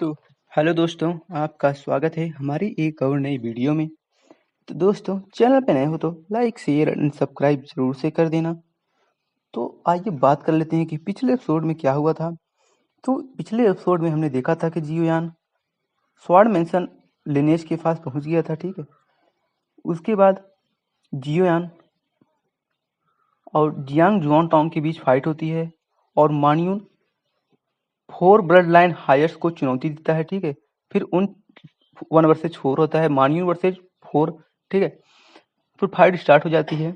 तो हेलो दोस्तों, आपका स्वागत है हमारी एक और नई वीडियो में। तो दोस्तों, चैनल पे नए हो तो लाइक शेयर एंड सब्सक्राइब जरूर से कर देना। तो आइए बात कर लेते हैं कि पिछले एपिसोड में क्या हुआ था। तो पिछले एपिसोड में हमने देखा था कि जियोयान स्वार्ड मेंशन लिनेज के पास पहुंच गया था, ठीक है। उसके बाद जियोयान और जियांग जुआन टोंग के बीच फाइट होती है और मान्यून 4 ब्लड लाइन हायर्स को चुनौती देता है, ठीक है। फिर उन 1 वर्सेस 4 होता है, मान्यून वर्सेस 4, ठीक है। फिर फाइट स्टार्ट हो जाती है।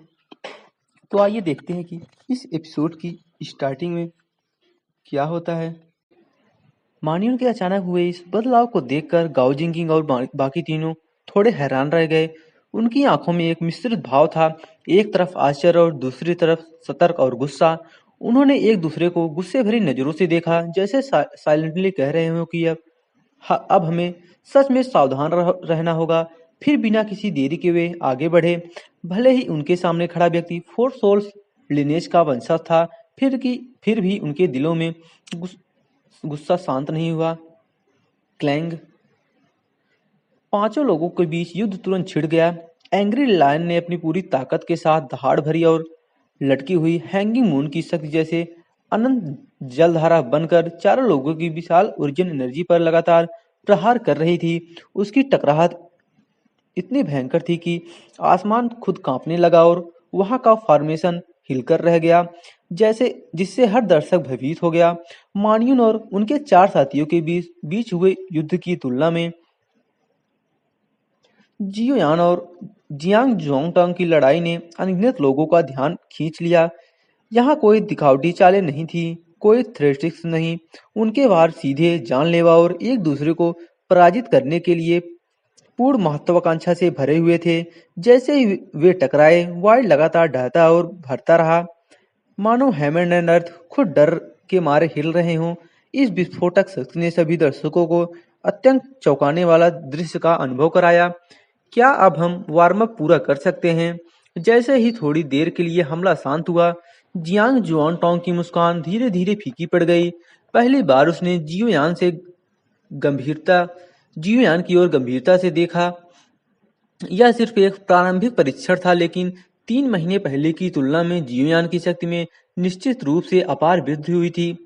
तो आइए देखते हैं कि इस एपिसोड की स्टार्टिंग में क्या होता है। मान्यून के अचानक हुए इस बदलाव को देखकर गाओ जिंगिंग और बाकी तीनों थोड़े हैरान रह गए। उनकी आंखों में एक मिश्रित भाव था, एक तरफ आश्चर्य और दूसरी तरफ सतर्क और गुस्सा। उन्होंने एक दूसरे को गुस्से भरी नजरों से देखा, जैसे साइलेंटली कह रहे हो कि अब हमें सच में सावधान रहना होगा। फिर बिना किसी देरी के वे आगे बढ़े। भले ही उनके सामने खड़ा व्यक्ति फोर सोल्स लिनेज का वंशज था, फिर भी उनके दिलों में गुस्सा शांत नहीं हुआ। क्लैंग। पांचों लोगों के बीच युद्ध तुरंत छिड़ गया। एंग्री लायन ने अपनी पूरी ताकत के साथ दहाड़ भरी और लटकी हुई हैंगिंग मून की शक्ति जैसे अनंत जलधारा बनकर चारों लोगों की विशाल ओरिजिन एनर्जी पर लगातार प्रहार कर रही थी। उसकी टकराहट इतनी भयंकर थी कि आसमान खुद कांपने लगा और वहां का फॉर्मेशन हिलकर रह गया, जैसे जिससे हर दर्शक भयभीत हो गया। मान्यून और उनके चार साथियों के बीच बीच हुए युद्ध की तुलना में जियोयान और जियांग जोंगटांग की लड़ाई ने अनगिनत लोगों का ध्यान खींच लिया। यहाँ कोई दिखावटी चालें नहीं थी, कोई थ्रेटिक्स नहीं। उनके वार सीधे, जानलेवा और एक दूसरे को पराजित करने के लिए पूर्ण महत्वाकांक्षा से भरे हुए थे। जैसे ही वे टकराए, वाइड लगातार ढहता और भरता रहा, मानो हेमन एंड अर्थ खुद डर के मारे हिल रहे हों। इस विस्फोटक शक्ति ने सभी दर्शकों को अत्यंत चौंकाने वाला दृश्य का अनुभव कराया। क्या अब हम वार्म अप पूरा कर सकते हैं? जैसे ही थोड़ी देर के लिए हमला शांत हुआ, जियांग जुआन टोंग की मुस्कान धीरे धीरे फीकी पड़ गई। पहली बार उसने गंभीरता जियोयान की ओर गंभीरता से देखा। यह सिर्फ एक प्रारंभिक परीक्षण था, लेकिन 3 महीने पहले की तुलना में जियोयान की शक्ति में निश्चित रूप से अपार वृद्धि हुई थी।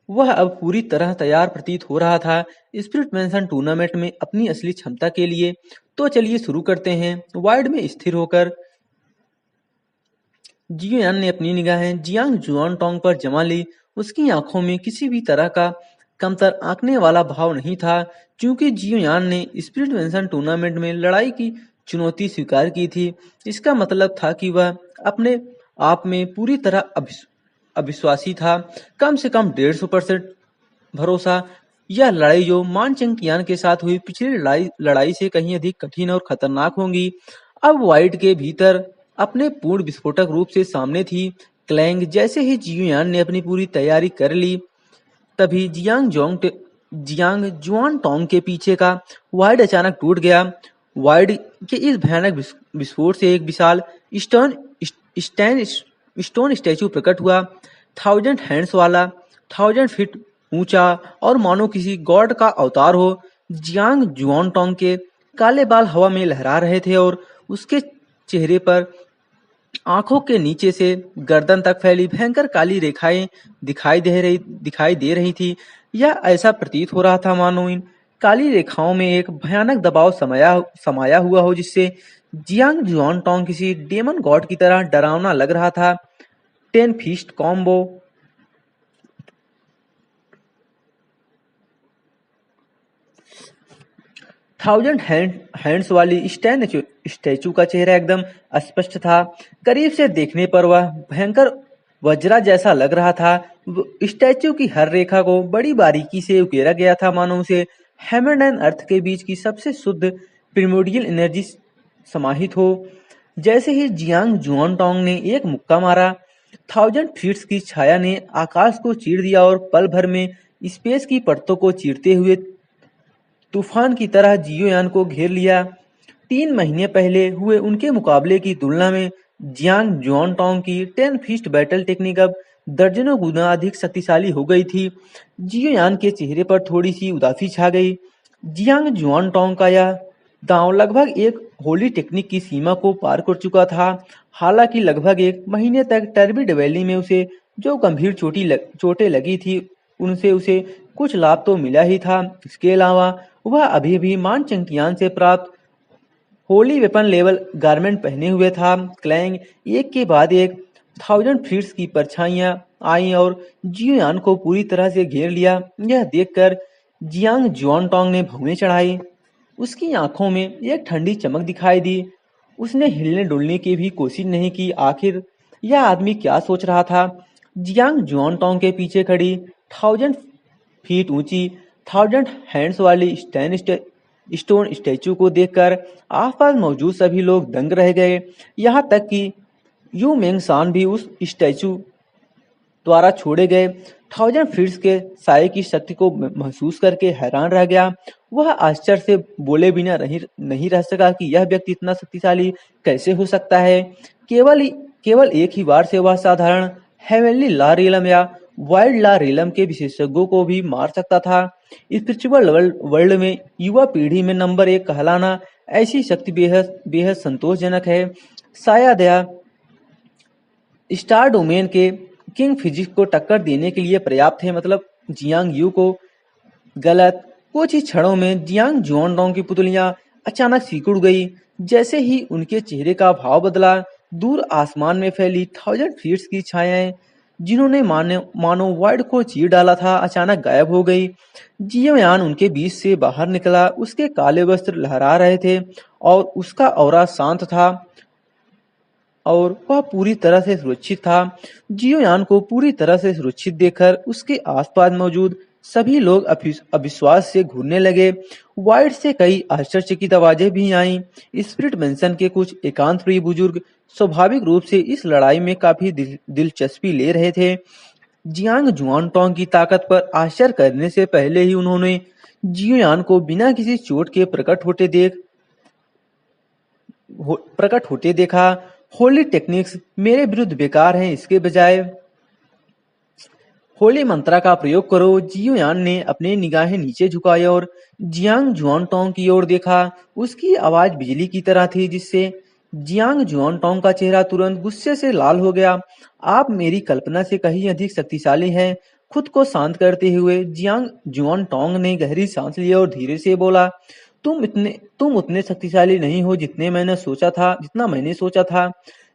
वह अब पूरी तरह तैयार प्रतीत हो रहा था स्पिरिट मेंशन टूर्नामेंट में अपनी असली क्षमता के लिए। तो चलिए शुरू करते हैं। वाइड में स्थिर होकर जियोयान ने अपनी निगाहें जियांग जुआनटोंग पर जमा ली। उसकी आंखों में किसी भी तरह का कमतर आंकने वाला भाव नहीं था। चूंकि जियोयान ने स्पिरिट मेंशन टूर्नामेंट में लड़ाई की चुनौती स्वीकार की थी, इसका मतलब था कि वह अपने आप में पूरी तरह अविश्वासी था। कम से कम 150% भरोसा। यह लड़ाई जो मान चंग के साथ हुई पिछली लड़ाई से कहीं अधिक कठिन और खतरनाक होंगी। अब वाइड के भीतर अपने पूर्ण विस्फोटक रूप से सामने थी। क्लैंग। जैसे ही जियुयान ने अपनी पूरी तैयारी कर ली, तभी जियांग जुआन टोंग के पीछे का वाइड अचानक टूट गया। वाइड के इस भयानक विस्फोट से एक विशाल स्टोन स्टैन स्टोन स्टैचू प्रकट हुआ, 1000 हैंड्स वाला, 1000 फीट ऊंचा और मानो किसी गॉड का अवतार हो। जियांग जुआनटोंग के काले बाल हवा में लहरा रहे थे और उसके चेहरे पर आंखों के नीचे से गर्दन तक फैली भयंकर काली रेखाएं दिखाई दे रही थी। यह ऐसा प्रतीत हो रहा था मानो इन काली रेखाओं में एक भयानक दबाव समाया हुआ हो, जिससे जियांग जुआनटोंग किसी डेमन गॉड की तरह डरावना लग रहा था। 10 फीस्ट कॉम्बो। 1000 हैंड्स वाली स्टैचू का चेहरा एकदम अस्पष्ट था। करीब से देखने पर वह भयंकर वज्रा जैसा लग रहा था। स्टैचू की हर रेखा को बड़ी बारीकी से उकेरा गया था, मानो उसे हेमन एंड अर्थ के बीच की सबसे शुद्ध प्रिमोडियल एनर्जी समाहित हो। जैसे ही जियांग जुआनटोंग ने एक मुक्का मारा, 1000 फीट्स की छाया ने आकाश को चीर दिया और पल भर में स्पेस की परतों को चीरते हुए तूफान की तरह जियोयान को घेर लिया। 3 महीने पहले हुए उनके मुकाबले की तुलना में जियांग जुआनटोंग की 10 फीस्ट बैटल टेक्निक अब दर्जनों गुना अधिक शक्तिशाली हो गई थी। जियोयान के चेहरे पर थोड़ी सी उदासी छा गई। जियांग जुआनटोंग का यह दांव लगभग एक होली टेक्निक की सीमा को पार कर चुका था। हालांकि लगभग एक महीने तक टर्बिड वैली में उसे जो गंभीर चोटें लगी थी, उनसे उसे कुछ लाभ तो मिला ही था। इसके अलावा वह अभी भी मान चंटियान से प्राप्त होली वेपन लेवल गारमेंट पहने हुए था। क्लैंग एक के बाद एक 1000 फीट्स की परछाइयां आईं और जियोयान को पूरी तरह से घेर लिया। यह देखकर जियांग जुआनटोंग ने भौहें चढ़ाई। उसकी आंखों में एक ठंडी चमक दिखाई दी। उसने हिलने डुलने की भी कोशिश नहीं की। आखिर यह आदमी क्या सोच रहा था? जियांग जुआनटोंग के पीछे खड़ी 1000 फीट ऊंची 1000 हैंड्स वाली स्टोन स्टैचू को देखकर आसपास मौजूद सभी लोग दंग रह गए। यहाँ तक कि यू मेंग सान भी उस स्टैचू द्वारा छोड़े गए 1000 फीट्स के साये की शक्ति को महसूस करके हैरान रह गया। वह आश्चर्य से बोले बिना नहीं रह सका कि यह व्यक्ति इतना शक्तिशाली कैसे हो सकता है। केवल एक ही बार से वह साधारण हेवनली लॉ रियलम या वाइल्ड लॉ रियलम के विशेषज्ञों को भी मार सकता था। स्पिरिचुअल वर्ल्ड में युवा पीढ़ी में नंबर 1 कहलाना ऐसी शक्ति बेहद बेहद संतोषजनक है। शायद यह स्टार डोमेन के किंग फिजिक्स को टक्कर देने के लिए पर्याप्त है। मतलब जियांग यू को गलत। कुछ ही क्षणों में जियांग जुआनडोंग की पुतलियां अचानक सिकुड़ गई। जैसे ही उनके चेहरे का भाव बदला, दूर आसमान में फैली 1000 फीट्स की छायाएं, जिन्होंने मानो वाइड को चीर डाला था, अचानक गायब हो गई। जियोयान उनके बीच से बाहर निकला। उसके काले वस्त्र लहरा रहे थे और उसका ऑरा शांत था और वह पूरी तरह से सुरक्षित था। जियोयान को पूरी तरह से सुरक्षित देखकर उसके आसपास मौजूद सभी लोग अविश्वास से घूरने लगे। वाइड से कई आश्चर्यचकित आवाजें भी आईं। स्पिरिट मेंशन के कुछ एकांत प्रिय बुजुर्ग स्वाभाविक रूप से इस लड़ाई में काफी दिलचस्पी ले रहे थे। जियांग जुआनटोंग की ताकत पर आश्चर्य करने से पहले ही उन्होंने जियोयान को बिना किसी चोट के प्रकट होते देखा। होली टेक्निक्स मेरे विरुद्ध बेकार हैं, इसके बजाय होली मंत्रा का प्रयोग करो। जियोयान ने अपनी निगाहें नीचे झुकाई और जियांग जुआनटोंग की ओर देखा। उसकी आवाज बिजली की तरह थी, जिससे जियांग जुआनटोंग का चेहरा तुरंत गुस्से से लाल हो गया। आप मेरी कल्पना से कहीं अधिक शक्तिशाली हैं। खुद को शांत करते हुए जियांग जुआनटोंग ने गहरी सांस ली और धीरे से बोला, तुम उतने शक्तिशाली नहीं हो जितना मैंने सोचा था।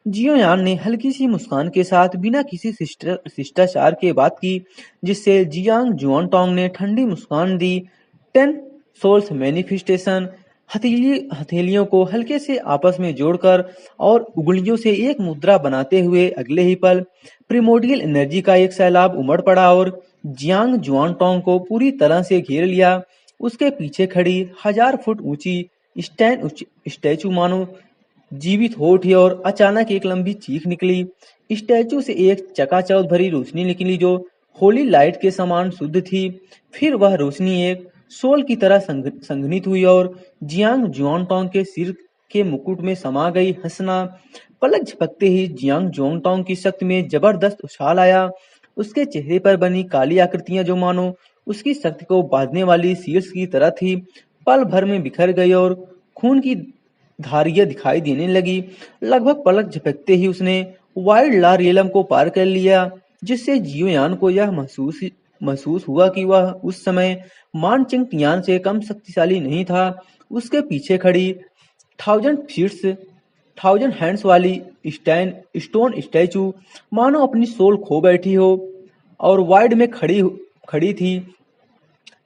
जियोयान ने हल्की सी मुस्कान के साथ बिना किसी शिष्टाचार के बात की, जिससे जियांग जुआनटोंग ने ठंडी मुस्कान दी। 10 सोल्स मैनिफेस्टेशन। हथेलियों को हल्के से आपस में जोड़कर और उंगलियों से एक मुद्रा बनाते हुए अगले ही पल प्रिमोडियल एनर्जी का एक सैलाब उमड़ पड़ा और जियांग जुआनटोंग को पूरी तरह से घेर लिया। उसके पीछे खड़ी 1000 फुट ऊंची स्टैचू मानो जीवित हो उठी और अचानक एक लंबी चीख निकली। स्टैचू से एक चकाचौंध भरी रोशनी निकली जो होली लाइट के समान शुद्ध थी। फिर वह रोशनी एक सोल की तरह संघनित हुई और जियांग जुआनटोंग के सिर के मुकुट में समा गई। हंसना। पलक झपकते ही जियांग जुआनटोंग की शक्ति में जबरदस्त उछाल आया। उसके चेहरे पर बनी काली आकृतियां जो मानो उसकी शक्ति को बांधने वाली शील्ड्स की तरह थी, पल भर में बिखर गई और खून की धारियां दिखाई देने लगी। लगभग पलक झपकते ही उसने वाइल्ड लॉ रियलम को पार कर लिया, जिससे जियोयान को यह महसूस हुआ कि वह उस समय मानचिंग टियान से कम शक्तिशाली नहीं था। उसके पीछे खड़ी 1000 हैंड्स वाली स्टोन स्टैचू मानो अपनी सोल खो बैठी हो और वाइड में खड़ी थी।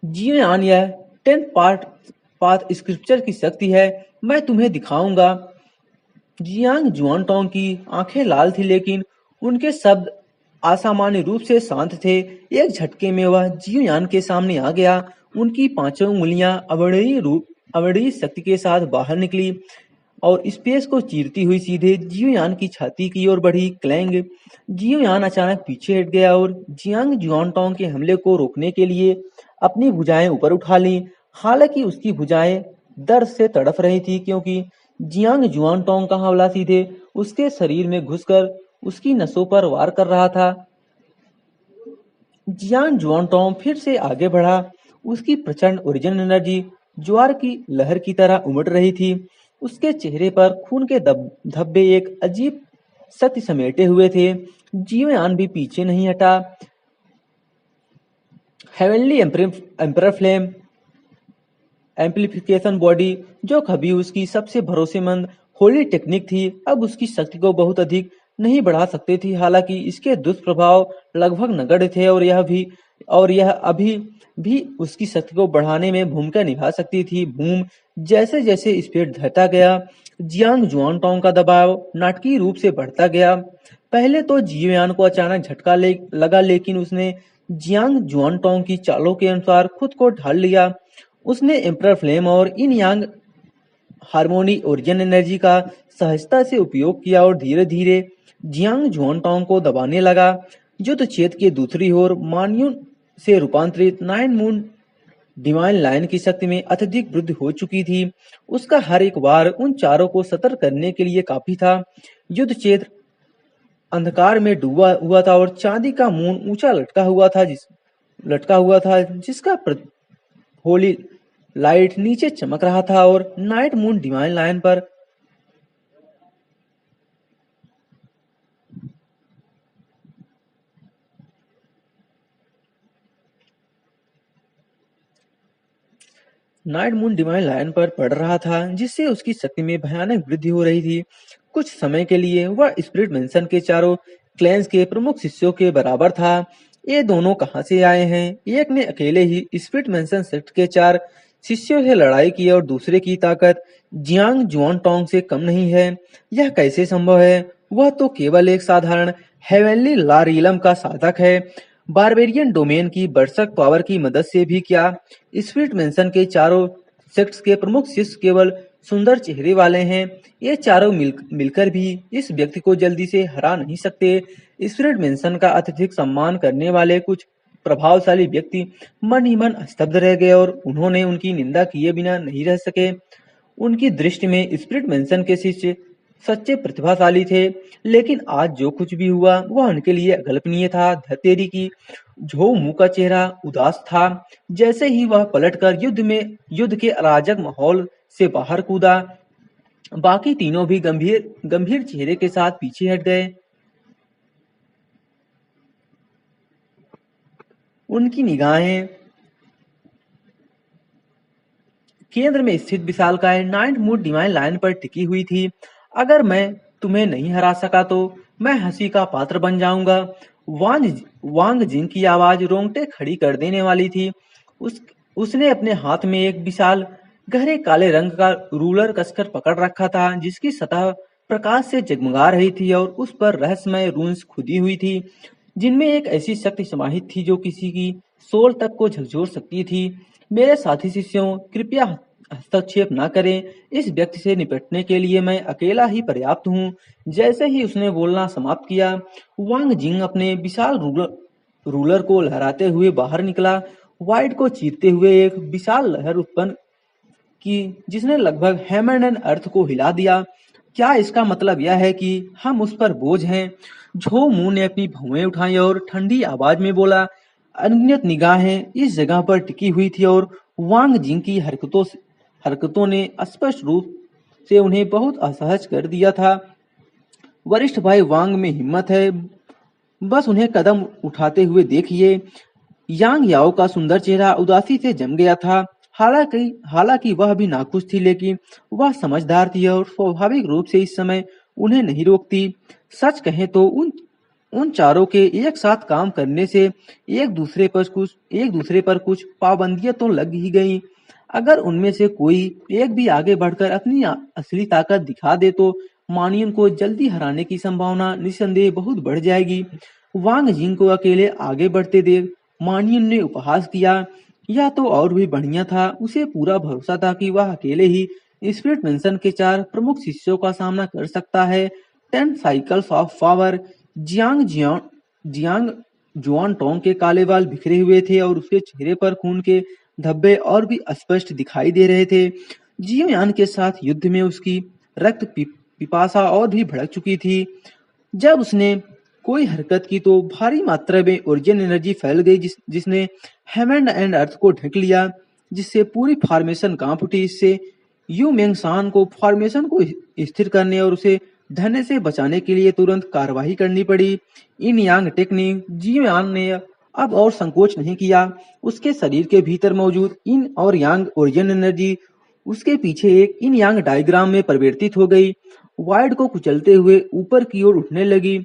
जियोयान, यह 10 पाथ स्क्रिप्चर की शक्ति है, मैं तुम्हें दिखाऊंगा। जियांग जुआनटोंग की आंखें लाल थी, लेकिन उनके शब्द असामान्य रूप से शांत थे। एक झटके में वह जियोयान के सामने आ गया। उनकी पांचों उंगलियां अवर्णीय शक्ति के साथ बाहर निकली और स्पेस को चीरती हुई सीधे जियोयान की छाती की ओर बढ़ी। क्लैंग। जियोयान अचानक पीछे हट गया और जियांग जुआनटोंग के हमले को रोकने के लिए अपनी भुजाएं ऊपर उठा ली। हालांकि उसकी भुजाएं दर्द से तड़प रही थी, क्योंकि जियांग जुआनटोंग का हमला सीधे उसके शरीर में घुसकर उसकी नसों पर वार कर रहा था। जियान जुआनटोंग फिर से आगे बढ़ा। उसकी प्रचंड ओरिजिन एनर्जी ज्वार की लहर की तरह उमड़ रही थी। उसके चेहरे पर खून के धब्बे एक अजीब सत्य समेटे हुए थे। जियोयान भी पीछे नहीं हटा। Heavenly emperor flame amplification body, जो कभी उसकी सबसे भरोसेमंद होली टेक्निक थी, अब उसकी शक्ति को बहुत अधिक नहीं बढ़ा सकती थी। हालांकि इसके दुष्प्रभाव लगभग नगण्य थे और यह अभी भी उसकी शक्ति को बढ़ाने में भूमिका निभा सकती थी। बूम! जैसे जैसे स्पीड घटता गया, जियांग जुआनटोंग का दबाव नाटकीय रूप से बढ़ता गया। पहले तो जियोयान को अचानक झटका लगा, लेकिन उसने जियांग जुआनटोंग की चालों के अनुसार खुद को ढाल लिया। उसने एम्परर फ्लेम और इन यांग हार्मोनी ओरिजिन एनर्जी का सहजता से उपयोग किया और धीरे धीरे जियांग जुआनटोंग को दबाने लगा। युद्ध क्षेत्र के दूसरी ओर मान्युन से रूपांतरित नाइन मून डिवाइन लाइन की शक्ति में अत्यधिक वृद्धि हो चुकी थी। उसका हर एक वार उन चारों को सतर्क करने के लिए काफी था। युद्ध क्षेत्र अंधकार में डूबा हुआ था और चांदी का मून ऊंचा लटका हुआ था, जिसका होली लाइट नीचे चमक रहा था और नाइट मून डिवाइन लाइन पर पड़ रहा था, जिससे उसकी शक्ति में भयानक वृद्धि हो रही थी। कुछ समय के लिए वह स्पिरिट मेंशन के चारों क्लैंस के प्रमुख शिष्यों के बराबर था। ये दोनों कहां से आए हैं? एक ने अकेले ही स्पिरिट मेंशन सेक्ट के 4 शिष्यों से लड़ाई की और दूसरे की ताकत जियांग जुआनटोंग से कम नहीं है। यह कैसे संभव है? वह तो केवल एक साधारण हेवनली ला रीलम का साधक है। बारबेरियन डोमेन की बरसक पावर की मदद से भी क्या? स्पिरिट मेंशन के चारों सेक्ट्स के प्रमुख शिष्य केवल सुंदर चेहरे वाले हैं। ये चारों मिलकर भी इस व्यक्ति को जल्दी से हरा नहीं सकते। स्पिरिट मेंशन का अत्यधिक सम्मान करने वाले कुछ प्रभावशाली व्यक्ति मन ही मन स्तब्ध रह गए और उन्होंने उनकी निंदा किए बिना नहीं रह सके। उनकी दृष्टि में स्पिरिट मेंशन के शिष्य सच्चे प्रतिभाशाली थे, लेकिन आज जो कुछ भी हुआ वह उनके लिए अकल्पनीय था। धतेरी की झो मुंह का चेहरा उदास था। जैसे ही वह पलटकर युद्ध के अराजक माहौल से बाहर कूदा, बाकी तीनों भी गंभीर गंभीर चेहरे के साथ पीछे हट गए। उनकी निगाहें केंद्र में स्थित विशालकाय नाइट मूड डिवाइन लाइन पर टिकी हुई थी। अगर मैं तुम्हें नहीं हरा सका तो मैं हंसी का पात्र बन जाऊंगा। वांग जिंग की आवाज रोंगटे खड़ी कर देने वाली थी। उसने अपने हाथ में एक विशाल गहरे काले रंग का रूलर कसकर पकड़ रखा था, जिसकी सतह प्रकाश से जगमगा रही थी और उस पर रहस्यमय रून्स खुदी हुई थी, जिनमें एक ऐसी शक्ति समाहित थी जो किसी की सोल तक को झकझोर सकती थी। मेरे साथी शिष्यों, कृपया हस्तक्षेप न करें। इस व्यक्ति से निपटने के लिए मैं अकेला ही पर्याप्त हूँ। जैसे ही उसने बोलना समाप्त किया, वांग जिंग अपने विशाल रूलर को लहराते हुए बाहर निकला। वाइड को चीरते हुए एक विशाल लहर उत्पन्न की, जिसने लगभग हेमन एंड अर्थ को हिला दिया। क्या इसका मतलब यह है कि हम उस पर बोझ हैं? झो मुंह ने अपनी भौएं उठाई और ठंडी आवाज में बोला। अनगिनत निगाहें इस जगह पर टिकी हुई थी और वांग जिंग की हरकतों ने स्पष्ट रूप से उन्हें बहुत असहज कर दिया था। वरिष्ठ भाई वांग में हिम्मत है, बस उन्हें कदम उठाते हुए देखिए। यांग याओ का सुंदर चेहरा उदासी से जम गया था। हालांकि वह भी नाखुश थी, लेकिन वह समझदार थी और स्वाभाविक रूप से इस समय उन्हें नहीं रोकती। सच कहें तो उन चारों के एक साथ काम करने से एक दूसरे पर कुछ पाबंदियां तो लग ही गई। अगर उनमें से कोई एक भी आगे बढ़कर अपनी असली ताकत दिखा दे तो मानियन को जल्दी हराने की संभावना निस्संदेह बहुत बढ़ जाएगी। वांग जिंग को अकेले आगे बढ़ते देख मानियन ने उपहास किया। यह तो और भी बढ़िया था। उसे पूरा भरोसा था कि वह अकेले ही स्पिरिट मेंशन के 4 प्रमुख शिष्यों का सामना कर सकता है। 10 साइकिल्स ऑफ पावर। जियांग जुआनटोंग के काले बाल बिखरे हुए थे और उसके चेहरे पर खून के धब्बे और भी स्पष्ट दिखाई दे रहे थे। जियोयान के साथ युद्ध में उसकी रक्त पिपासा और भी भड़क चुकी थी। जब उसने कोई हरकत की तो भारी मात्रा में ओरिजिन एनर्जी फैल गई जिसने हेमंड एंड अर्थ को ढक लिया, जिससे पूरी फॉर्मेशन कांप उठी। इससे यू मेंग शान को फॉर्मेशन को स्थिर करने और उसे ढहने से बचाने के लिए तुरंत कार्रवाई करनी पड़ी। इन यांग टेक्निक जियो यान ने अब और संकोच नहीं किया। उसके शरीर के भीतर मौजूद इन और यांग ओरिजिन एनर्जी उसके पीछे एक इन यांग डायग्राम में परिवर्तित हो गई, वाइड को कुचलते हुए ऊपर की ओर उठने लगी।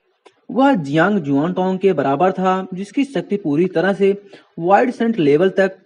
वह जियांग जुआनटोंग के बराबर था, जिसकी शक्ति पूरी तरह से वाइड सेंट लेवल तक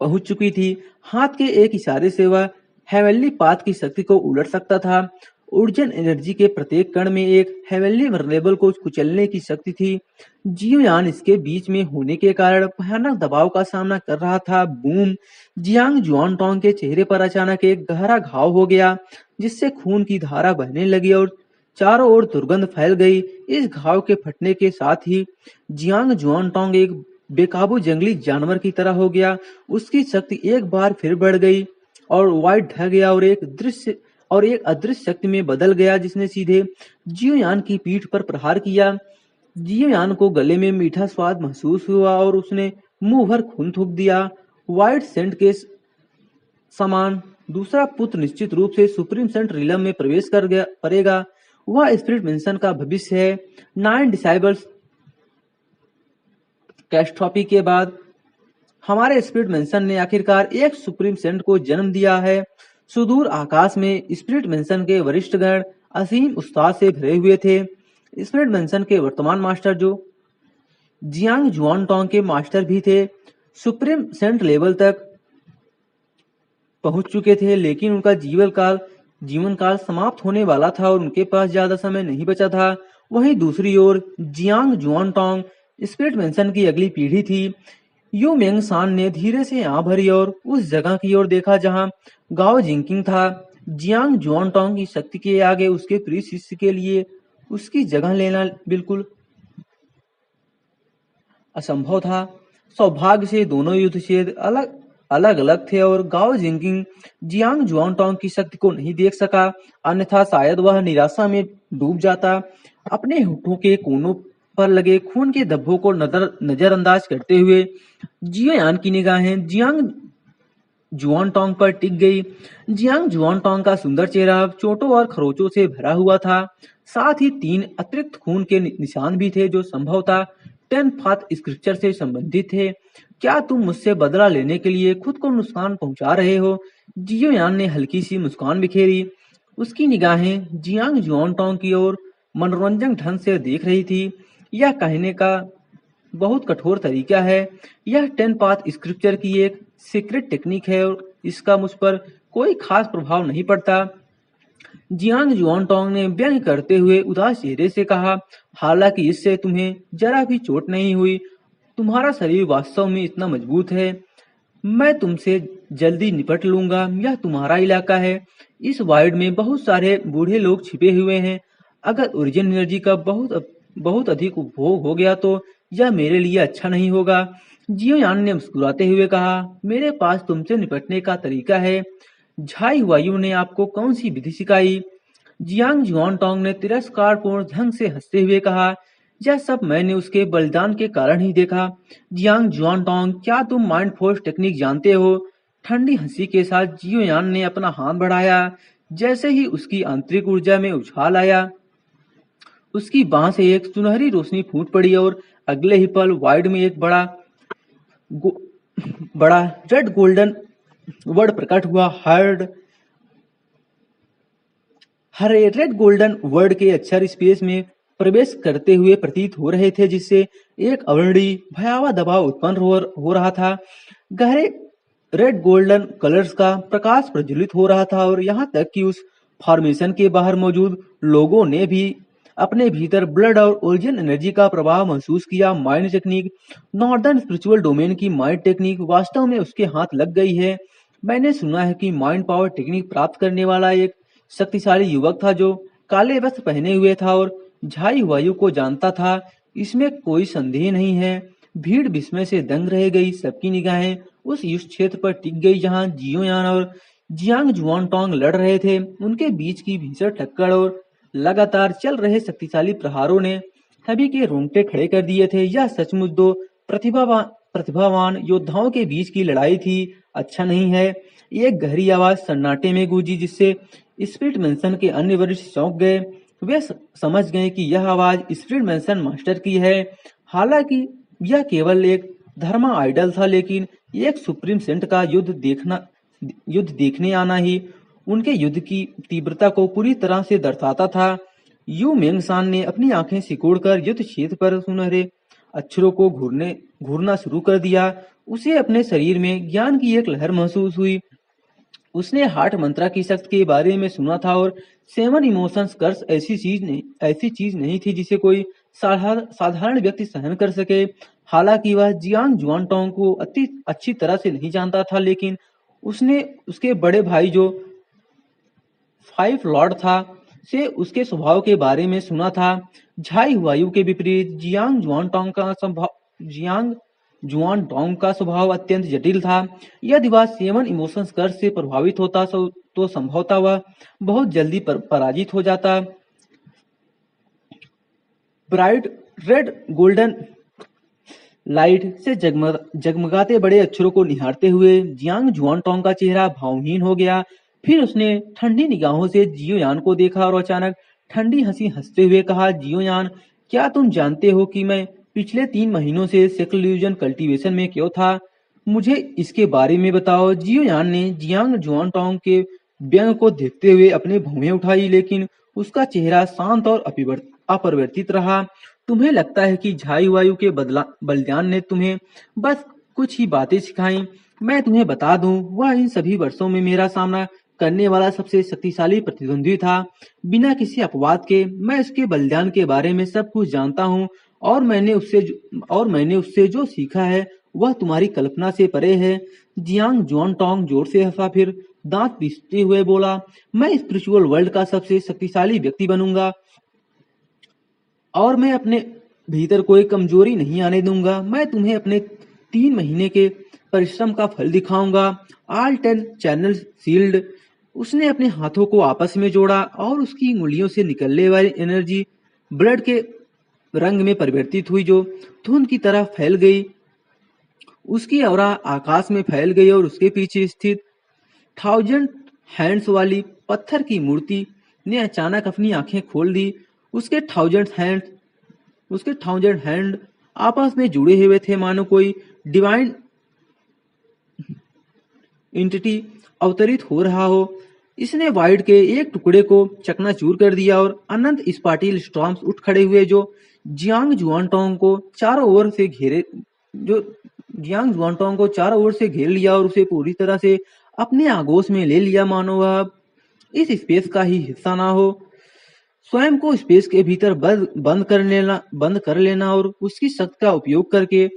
पहुंच चुकी थी। हाथ के एक इशारे से वह हेवनली पाथ की शक्ति को उलट सकता था। ऊर्जन एनर्जी के प्रत्येक कण में एक हेवनली वर्नेबल को कुचलने की शक्ति थी। जियोयान इसके बीच में होने के कारण भयानक दबाव का सामना कर रहा था। बूम! जियांग जुआनटोंग के चेहरे पर अचानक एक गहरा घाव हो गया, जिससे खून की धारा बहने लगी और चारों ओर दुर्गंध फैल गई। इस घाव के फटने के साथ ही जियांग जुआनटोंग एक बेकाबू जंगली जानवर की तरह हो गया। उसकी शक्ति एक बार फिर बढ़ गई और वाइड ढह गया और एक अदृश्य शक्ति में बदल गया, जिसने सीधे जियोयान की पीठ पर प्रहार किया। जियोयान को गले में मीठा स्वाद महसूस हुआ और उसने मुंह भर खून थूक दिया। वाइट सेंट के समान दूसरा पुत्र निश्चित रूप से सुप्रीम सेंट रिलम में प्रवेश करेगा। वह स्पिरिट मेंशन का भविष्य है। 9 डिसाइबल्स कैस्ट्रॉपी के बाद हमारे स्पिरिट मेंशन ने आखिरकार एक सुप्रीम सेंट को जन्म दिया है। सुदूर आकाश में स्पिरिट मेंशन के वरिष्ठ गण असीम उत्साह से भरे हुए थे। स्पिरिट मेंशन के वर्तमान मास्टर जो जियांग जुआनटोंग के मास्टर भी थे, सुप्रीम सेंट लेवल तक पहुंच चुके थे, लेकिन उनका जीवन काल समाप्त होने वाला था और उनके पास ज्यादा समय नहीं बचा था। वहीं दूसरी ओर जियांग जुआनटोंग स्पिरिट मेंशन की अगली पीढ़ी थी। यू मेंग शान ने धीरे से आंख भरी और उस जगह की ओर देखा जहां गाओ जिंकिंग था। जियांग जुआनटोंग की शक्ति के आगे उसके प्रिय शिष्य के लिए उसकी जगह लेना बिल्कुल असंभव था। सौभाग्य से दोनों युद्ध क्षेत्र अलग अलग थे और गाओ जिंकिंग जियांग जुआनटोंग की शक्ति को नहीं देख सका, अन्यथा शायद वह निराशा में डूब जाता। अपने होठों के कोनों पर लगे खून के धब्बों को नजरअंदाज करते हुए जियोयान की निगाहें जियांग जुआनटोंग पर टिक गई। जियांग जुआनटोंग का सुंदर चेहरा चोटों और खरोचों से भरा हुआ था। साथ ही 3 अतिरिक्त खून के निशान भी थे, जो संभवतः 10 पाथ स्क्रिप्चर से संबंधित थे। क्या तुम मुझसे बदला लेने के लिए खुद को नुकसान पहुंचा रहे हो? जियोयान ने हल्की सी मुस्कान बिखेरी। उसकी निगाहें जियांग जुआनटोंग की ओर मनोरंजक ढंग से देख रही थी। यह कहने का बहुत कठोर तरीका है। यह 10 पाथ स्क्रिप्चर की एक सीक्रेट टेक्निक है और इसका मुझ पर कोई खास प्रभाव नहीं पड़ता। जियांग जुआनटोंग ने व्यंग करते हुए उदास चेहरे से कहा, हालांकि इससे तुम्हें जरा भी चोट नहीं हुई। तुम्हारा शरीर वास्तव में इतना मजबूत है। मैं तुमसे जल्दी निपट लूंगा। यह तुम्हारा इलाका है। इस वार्ड में बहुत सारे बूढ़े लोग छिपे हुए हैं। अगर ओरिजिन एनर्जी का बहुत अधिक उपभोग हो गया तो यह मेरे लिए अच्छा नहीं होगा। जियोयान ने मुस्कुराते हुए कहा, मेरे पास तुमसे निपटने का तरीका है। झाई हुआयू ने आपको कौन सी विधि सिखाई? जियांग जुआनटोंग ने तिरस्कारपूर्ण ढंग से हंसते हुए कहा, यह सब मैंने उसके बलिदान के कारण ही देखा। जियांग जुआनटोंग, क्या तुम माइंड फोर्स टेक्निक जानते हो? ठंडी हंसी के साथ जियोयान ने अपना हाथ बढ़ाया। जैसे ही उसकी आंतरिक ऊर्जा में उछाल आया, उसकी बांह से एक सुनहरी रोशनी फूट पड़ी और अगले ही पल वाइड में एक बड़ा रेड गोल्डन वर्ड प्रकट हुआ। हरे रेड गोल्डन वर्ड के अक्षर स्पेस में प्रवेश करते हुए प्रतीत हो रहे थे, जिससे एक अवर्णीय भयावह दबाव उत्पन्न हो रहा था। गहरे रेड गोल्डन कलर्स का प्रकाश प्रज्वलित हो रहा था और यहाँ तक कि उस फॉर्मेशन के बाहर मौजूद लोगों ने भी अपने भीतर ब्लड और ओरिजिन एनर्जी का प्रभाव महसूस किया। Mind technique, northern spiritual domain की माइंड टेक्निक वास्तव में उसके हाथ लग गई है। मैंने सुना है कि माइंड पावर टेक्निक प्राप्त करने वाला एक शक्तिशाली युवक था जो काले वस्त्र पहने हुए था और झाई हुआयू को जानता था। इसमें कोई संदेह नहीं है। भीड़ विस्मय से दंग रह गई। सबकी निगाहें उस युद्ध क्षेत्र पर टिक गई जहां जियोयान और जियांग जुआनटोंग लड़ रहे थे। उनके बीच की भीषण टक्कर और लगातार चल रहे शक्तिशाली प्रहारों ने सभी के रोंगटे खड़े कर दिए थे। यह सचमुच दो प्रतिभावान प्रतिभावान योद्धाओं के बीच की लड़ाई थी। अच्छा नहीं है। एक गहरी आवाज सन्नाटे में गूंजी, जिससे स्प्लिट मेंशन के अन्य वरिष्ठ चौंक गए। वे समझ गए कि यह आवाज स्प्लिट मेंशन मास्टर की है। हालांकि यह केवल एक धर्मा आइडल था, लेकिन एक सुप्रीम सेंट का युद्ध देखने आना ही उनके युद्ध की तीव्रता को पूरी तरह से दर्शाता था। यू मेंग सान ने अपनी आंखें सिकोड़कर युद्ध क्षेत्र पर सुनहरे अक्षरों को घूरना शुरू कर दिया। उसे अपने शरीर में ज्ञान की एक लहर महसूस हुई। उसने हार्ट मंत्रा की शक्ति के बारे में सुना था, और सेवन इमोशंस कर्स ऐसी चीज नहीं थी जिसे कोई साधारण व्यक्ति सहन कर सके। हालांकि वह जियांग जुआनटोंग को अति अच्छी तरह से नहीं जानता था, लेकिन उसने उसके बड़े भाई जो फाइव लॉर्ड था से उसके स्वभाव के बारे में सुना था। झाई हुआयू के विपरीत जियांग जुआनटोंग का स्वभाव अत्यंत जटिल था। यदि वह सेवन इमोशंस कर्स से प्रभावित होता तो संभवतः वह बहुत जल्दी पराजित हो जाता। ब्राइट रेड गोल्डन लाइट से जगमगाते बड़े अक्षरों को निहारते हुए जियांग जुआनटोंग का चेहरा भावहीन हो गया। फिर उसने ठंडी निगाहों से जियोयान को देखा और अचानक ठंडी हंसी हंसते हुए कहा, जियोयान, क्या तुम जानते हो कि मैं पिछले 3 महीनों से सेक्लूजन कल्टीवेशन में क्यों था? मुझे इसके बारे में बताओ। जियोयान ने जियांग जुआनटोंग के व्यंग को देखते हुए अपनी भौहें उठाई, लेकिन उसका चेहरा शांत और अपरिवर्तित रहा। तुम्हें लगता है कि झाई वायु के बलिदान ने तुम्हें बस कुछ ही बातें सिखाई। मैं तुम्हें बता दूं, वह इन सभी वर्षों में मेरा सामना करने वाला सबसे शक्तिशाली प्रतिद्वंदी था। बिना किसी अपवाद के मैं उसके बलिदान के बारे में सब कुछ जानता हूँ, और मैंने उससे जो सीखा है वह तुम्हारी कल्पना से परे है। जियांग जुआनटोंग जोर से हंसा, फिर दांत पीसते हुए बोला, मैं स्पिरिचुअल वर्ल्ड का सबसे शक्तिशाली व्यक्ति बनूंगा, और मैं अपने भीतर कोई कमजोरी नहीं आने दूंगा। मैं तुम्हें अपने 3 महीने के परिश्रम का फल दिखाऊंगा। All 10 channel sealed. उसने अपने हाथों को आपस में जोड़ा और उसकी उंगलियों से निकलने वाली एनर्जी ब्लड के रंग में परिवर्तित हुई, जो धुंध की तरह फैल गई। उसकी औरा आकाश में फैल गई और उसके पीछे स्थित 1000 हैंड्स वाली पत्थर की मूर्ति ने अचानक अपनी आंखें खोल दी। उसके 1000 हैंड आपस में जुड़े हुए थे, मानो कोई डिवाइन एंटिटी अवतरित हो रहा हो। इसने वाइड के एक टुकड़े को चकनाचूर कर दिया और अनंत स्पार्टिल स्टॉर्म्स उठ खड़े हुए, जो जियांग जुआनटोंग को चारों ओर से घेर लिया और उसे पूरी तरह से अपने आगोश में ले लिया, मानो वह अब इस स्पेस का ही हिस्सा ना हो। स्वयं को स्पेस के भीतर बंद कर लेना और उसकी शक्ति का उपयोग करके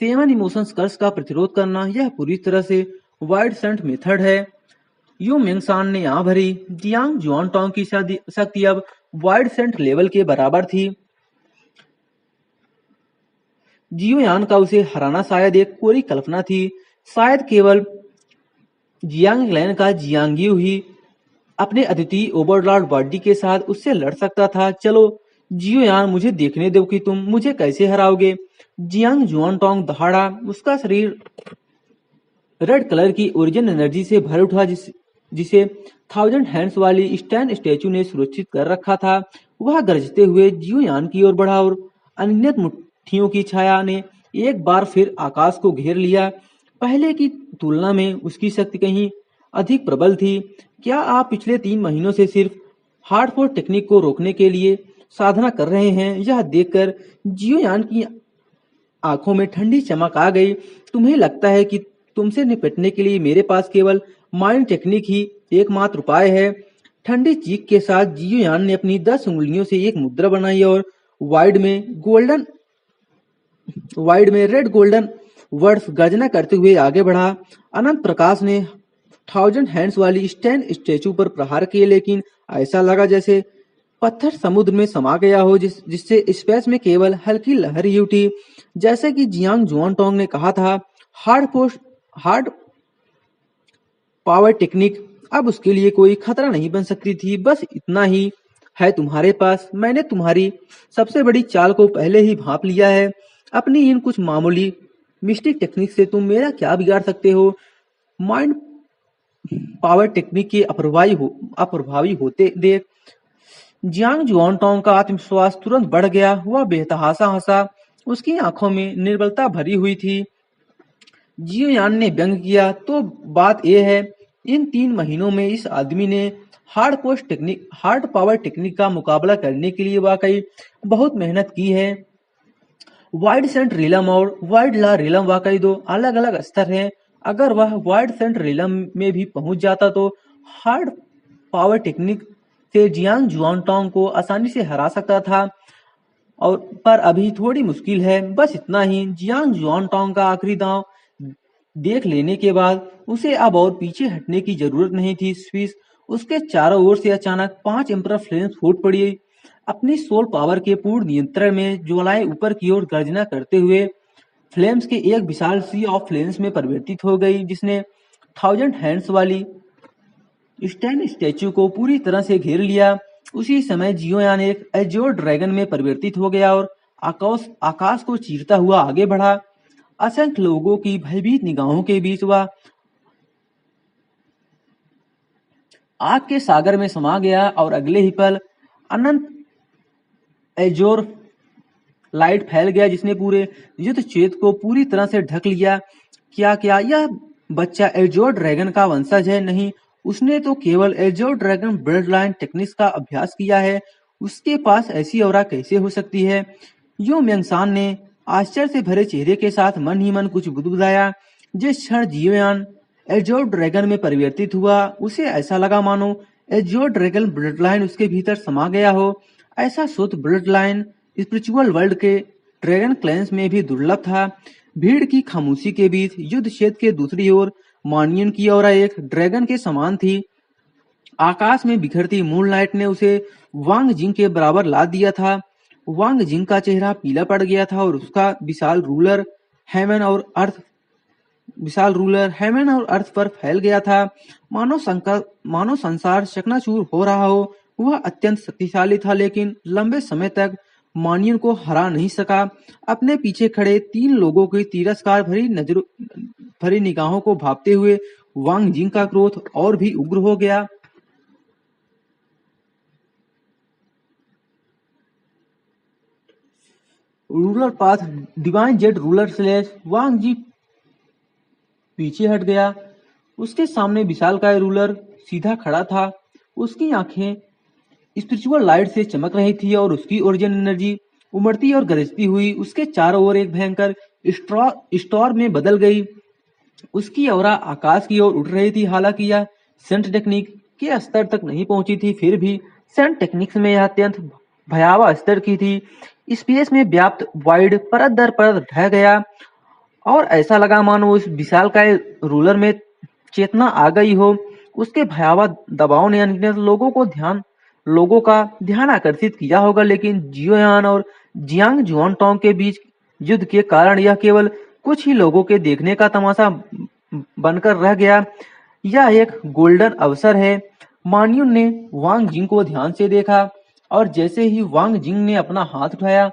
सेवन इमोशंस कर्स का प्रतिरोध करना, यह पूरी तरह से वाइड सेंट मेथड है। यू मेंगसान ने यहाँ भरी। जियांग जुआनटोंग की शक्ति अब वाइड सेंट लेवल के बराबर थी। जियोयान का उसे हराना शायद एक कोरी कल्पना थी। शायद केवल जियांगलैन का जियांगियो ही अपने अद्वितीय ओवरलॉर्ड बॉडी के साथ उससे लड़ सकता था। चलो जियोयान, मुझे देखने दो कि तुम मुझे कैसे हराओगे। जियांग जुआनटोंग दहाड़ा। उसका शरीर रेड कलर की ओरिजिन एनर्जी से भर उठा, जिसे 1000 हैंड्स वाली स्टैन स्टैचू ने सुरक्षित कर रखा था। वह गरजते हुए जियोयान की ओर बढ़ा और अनगिनत मुट्ठियों की छाया ने एक बार फिर आकाश को घेर लिया। पहले की तुलना में उसकी शक्ति कहीं अधिक प्रबल थी। क्या आप पिछले 3 महीनों से सिर्फ हार्डफोर्ड टेक्निक को रोकने के लिए साधना कर रहे हैं? यह देखकर जियोयान की आंखों में ठंडी चमक आ गई। तुम्हें लगता है कि तुमसे निपटने के लिए मेरे पास केवल माइंड टेक्निक ही एकमात्र उपाय है? ठंडी चीख के साथ जियोयान ने अपनी 10 उंगलियों से एक मुद्रा बनाई और वाइड में रेड गोल्डन वर्ड्स गर्जना करते हुए आगे बढ़ा। अनंत प्रकाश ने 1000 हैंड्स वाली स्टैन स्टैचू पर प्रहार किए, लेकिन ऐसा लगा जैसे पत्थर समुद्र में समा गया हो, जिससे स्पेस में केवल हल्की लहर ही उठी। जैसे कि जियांग जुआनटोंग ने कहा था, हार्ड पावर टेक्निक अब उसके लिए कोई खतरा नहीं बन सकती थी। बस इतना ही, है तुम्हारे पास। मैंने तुम्हारी सबसे बड़ी चाल को पहले ही भांप लिया है। अपनी इन कुछ मामूली मिस्टिक टेक्निक से तुम मेरा क्या बिगाड़ सकते हो? माइंड पावर टेक्निक के अप्रभावी होते देख जियांग जुआनटोंग का आत्मविश्वास तुरंत बढ़ गया। वह बेतहासा हंसा, उसकी आंखों में निर्बलता भरी हुई थी। जियो यान ने व्यंग किया, तो बात यह है, इन 3 महीनों में इस आदमी ने हार्ड पावर टेक्निक का मुकाबला करने के लिए वाकई बहुत मेहनत की है। वाइड सेंट रिलम और वाइड ला रिलम वाकई दो अलग अलग स्तर हैं। अगर वह वाइड सेंट रिलम में भी पहुंच जाता तो हार्ड पावर टेक्निक से जियांग जुआनटोंग को आसानी से हरा सकता था, और पर अभी थोड़ी मुश्किल है। बस इतना ही। जियांग जुआनटोंग का आखिरी दांव देख लेने के बाद उसे अब और पीछे हटने की जरूरत नहीं थी। स्विस उसके चारों ओर से अचानक 5 एम्परर फ्लेम्स फूट पड़ी। अपनी सोल पावर के पूर्ण नियंत्रण में ज्वालाएं ऊपर की ओर गर्जना करते हुए फ्लेम्स के एक विशाल सी ऑफ फ्लेम्स में परिवर्तित हो गई, जिसने 1000 हैंड्स वाली स्टैन स्टैच्यू को पूरी तरह से घेर लिया। उसी समय जियोयान एक एज्योर ड्रैगन में परिवर्तित हो गया और आकाश को चीरता हुआ आगे बढ़ा। असंख्य लोगों की भयभीत निगाहों के बीच वह आग के सागर में समा गया और अगले ही पल अनंत एजोर लाइट फैल गया, जिसने पूरे युद्ध क्षेत्र को पूरी तरह से ढक लिया। क्या यह बच्चा एजोर ड्रैगन का वंशज है? नहीं, उसने तो केवल एजोर ड्रैगन ब्लड लाइन टेक्निक्स का अभ्यास किया है। उसके पास ऐसी औरा कैसे हो सकती है? यो म्यंगसान ने आश्चर्य से भरे चेहरे के साथ मन ही मन कुछ बुदबुदाया। जिस क्षण जियोयान एजोर ड्रैगन में परिवर्तित हुआ, उसे ऐसा लगा मानो एजोर ड्रैगन ब्लड लाइन उसके भीतर समा गया हो। ऐसा शुद्ध ब्लड लाइन स्पिरिचुअल वर्ल्ड के ड्रैगन क्लैंस में भी दुर्लभ था। भीड़ की खामोशी के बीच युद्ध क्षेत्र के दूसरी ओर मानियन की औरा एक ड्रैगन के समान थी। आकाश में बिखरती मूनलाइट ने उसे वांग जिंग के बराबर ला दिया था। वांग जिंग का चेहरा पीला पड़ गया था और उसका विशाल रूलर हेवन और अर्थ पर फैल गया था। मानो संसार चकनाचूर हो रहा हो। वह अत्यंत शक्तिशाली था, लेकिन लंबे समय तक मानियन को हरा नहीं सका। अपने पीछे खड़े 3 लोगों की तिरस्कार भरी निगाहों को भांपते हुए वांग जिंग का क्रोध और भी उग्र हो गया। Ruler path divine jade ruler slash Wangji पीछे हट गया। उसके सामने विशालकाय रूलर सीधा खड़ा था। उसकी आंखें स्पिरिचुअल लाइट से चमक रही थी और उसकी ओरिजिन एनर्जी उमड़ती और गरजती हुई उसके चारों ओर एक भयंकर स्टॉर्म में बदल गई। उसकी औरा आकाश की ओर उठ रही थी। हालांकि यह सेंट टेक्निक के स्तर तक नहीं पहुंची थी, फिर भी सेंट टेक्निक्स में यह अत्यंत भयावह स्तर की थी। स्पेस में व्याप्त वाइड परत दर परत ढह गया और ऐसा लगा मानो उस विशालकाय रूलर में चेतना आ गई हो। उसके भयावह दबाव ने अनगिनत लोगों का ध्यान आकर्षित किया होगा, लेकिन जियोयान और जियांग जुआनटोंग के बीच युद्ध के कारण यह केवल कुछ ही लोगों के देखने का तमाशा बनकर रह गया। यह एक गोल्डन अवसर है। मान्युन ने वांग जिंग को ध्यान से देखा और जैसे ही वांग जिंग ने अपना हाथ उठाया,